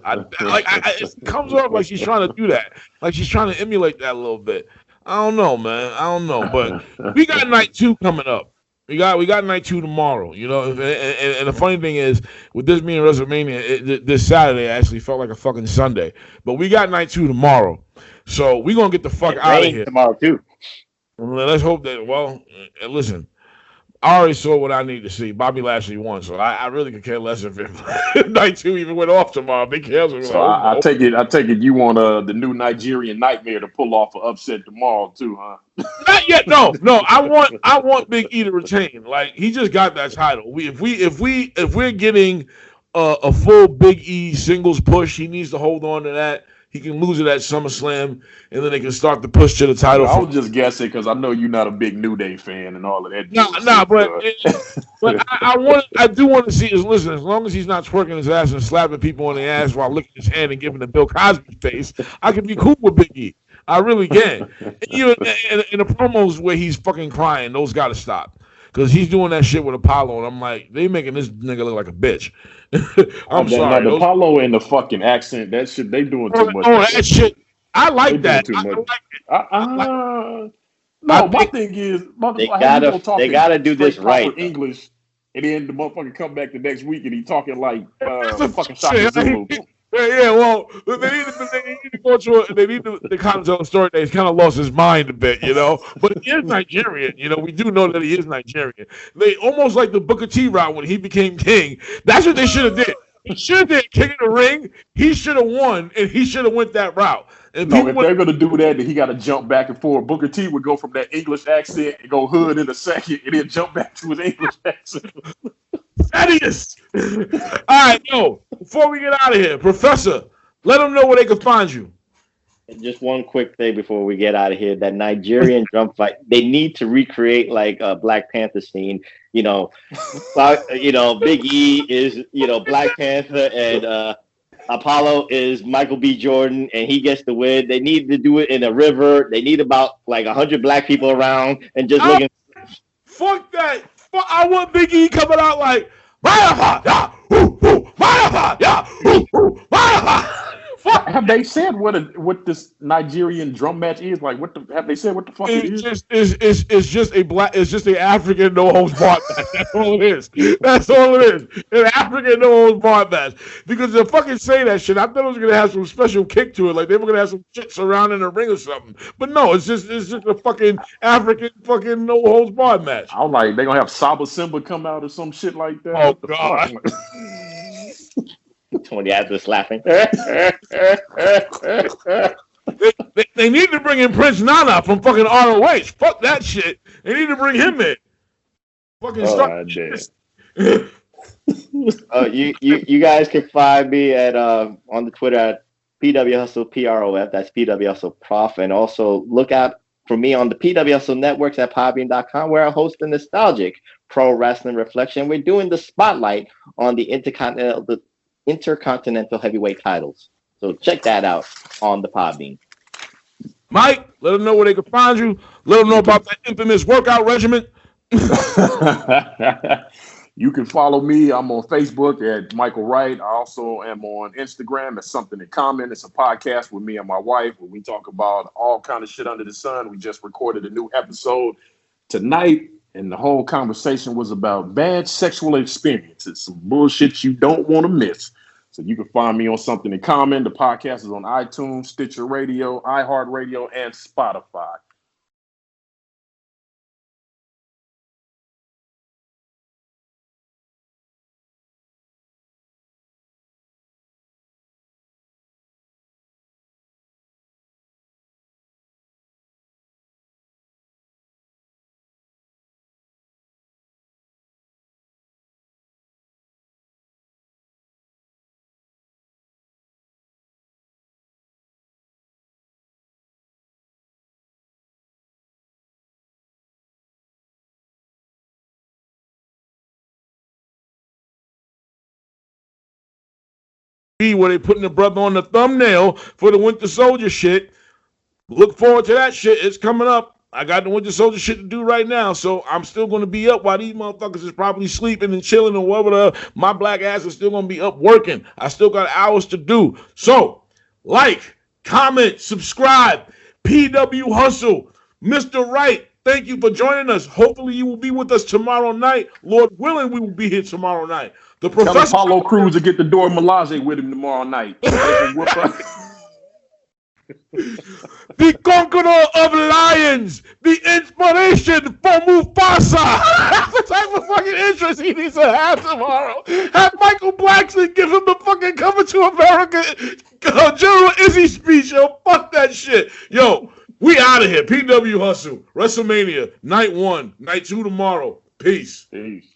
It comes off like she's trying to do that. Like she's trying to emulate that a little bit. I don't know, man. I don't know. But we got night 2 coming up. We got night 2 tomorrow, And the funny thing is, with this being WrestleMania, this Saturday actually felt like a fucking Sunday. But we got night 2 tomorrow. So we're going to get the fuck out of here. Tomorrow, too. Let's hope that, listen. I already saw what I need to see. Bobby Lashley won, so I really could care less if night 2 even went off tomorrow. Big cancel. So I take it you want the new Nigerian Nightmare to pull off an upset tomorrow too, huh? Not yet. No. I want Big E to retain. Like he just got that title. If we're getting a full Big E singles push, he needs to hold on to that. He can lose it at SummerSlam, and then they can start the push to the title. I was just guessing because I know you're not a big New Day fan and all of that. But I do want to see his listen. As long as he's not twerking his ass and slapping people on the ass while licking his hand and giving the Bill Cosby face, I can be cool with Big E. I really can. And in the promos where he's fucking crying, those got to stop. Because he's doing that shit with Apollo, and I'm like, they making this nigga look like a bitch. I'm sorry. The Apollo and the fucking accent, that shit, they doing too much. Oh, that shit. I like that. My thing is, they gotta do this right. English, and then the motherfucker come back the next week and he talking like fucking Shaka Zulu. Yeah, well, they need to go through it. They need to kind of tell a story that he's kind of lost his mind a bit, But he is Nigerian, we do know that he is Nigerian. They almost like the Booker T route when he became king. That's what they should have did. He should have did King of the Ring. He should have won, and he should have went that route. And No, if they're gonna do that, then he got to jump back and forth. Booker T would go from that English accent and go hood in a second, and then jump back to his English accent. Thaddeus. All right, yo. Before we get out of here, Professor, let them know where they can find you. Just one quick thing before we get out of here. That Nigerian drum fight, they need to recreate like a Black Panther scene. You know, Big E is, Black Panther, and Apollo is Michael B. Jordan, and he gets the win. They need to do it in a river. They need about like 100 black people around and just looking. Fuck that. I want Big E coming out like, Have they said what this Nigerian drum match is? Like, have they said what the fuck it is? It's just a African no holds barred match. That's all it is. That's all it is. An African no holds barred match. Because to fucking say that shit, I thought it was gonna have some special kick to it, like they were gonna have some shit surrounding the ring or something. But no, it's just a fucking African fucking no holds barred match. I was like, they gonna have Saba Simba come out or some shit like that. Oh god. Tony Atlas laughing. They need to bring in Prince Nana from fucking ROH. Fuck that shit. They need to bring him in. Fucking start. You guys can find me at on the Twitter at PWHustle PROF. That's PWHustle Prof. And also look out for me on the PWHustle networks at Podbean.com, where I host the Nostalgic Pro Wrestling Reflection. We're doing the spotlight on the Intercontinental Heavyweight titles. So check that out on the Podbean. Mike, let them know where they can find you. Let them know about that infamous workout regimen. You can follow me. I'm on Facebook at Michael Wright. I also am on Instagram at Something in Common. It's a podcast with me and my wife where we talk about all kind of shit under the sun. We just recorded a new episode tonight, and the whole conversation was about bad sexual experiences, some bullshit you don't want to miss. So you can find me on Something in Common. The podcast is on iTunes, Stitcher Radio, iHeartRadio, and Spotify. Where they putting the brother on the thumbnail for the Winter Soldier shit. Look forward to that shit. It's coming up. I got the Winter Soldier shit to do right now, so I'm still going to be up while these motherfuckers is probably sleeping and chilling or whatever. My black ass is still going to be up working. I still got hours to do. So, like, comment, subscribe, PWHustle, Mr. Wright. Thank you for joining us. Hopefully you will be with us tomorrow night. Lord willing, we will be here tomorrow night. The Tell Apollo Crews to get the Dora Milaje with him tomorrow night. The conqueror of lions, the inspiration for Mufasa. That's the type of fucking interest he needs to have tomorrow. Have Michael Blackson give him the fucking Coming to America General Izzy speech. Yo, fuck that shit. Yo, we out of here. PW Hustle, WrestleMania, night 1, night 2 tomorrow. Peace. Peace.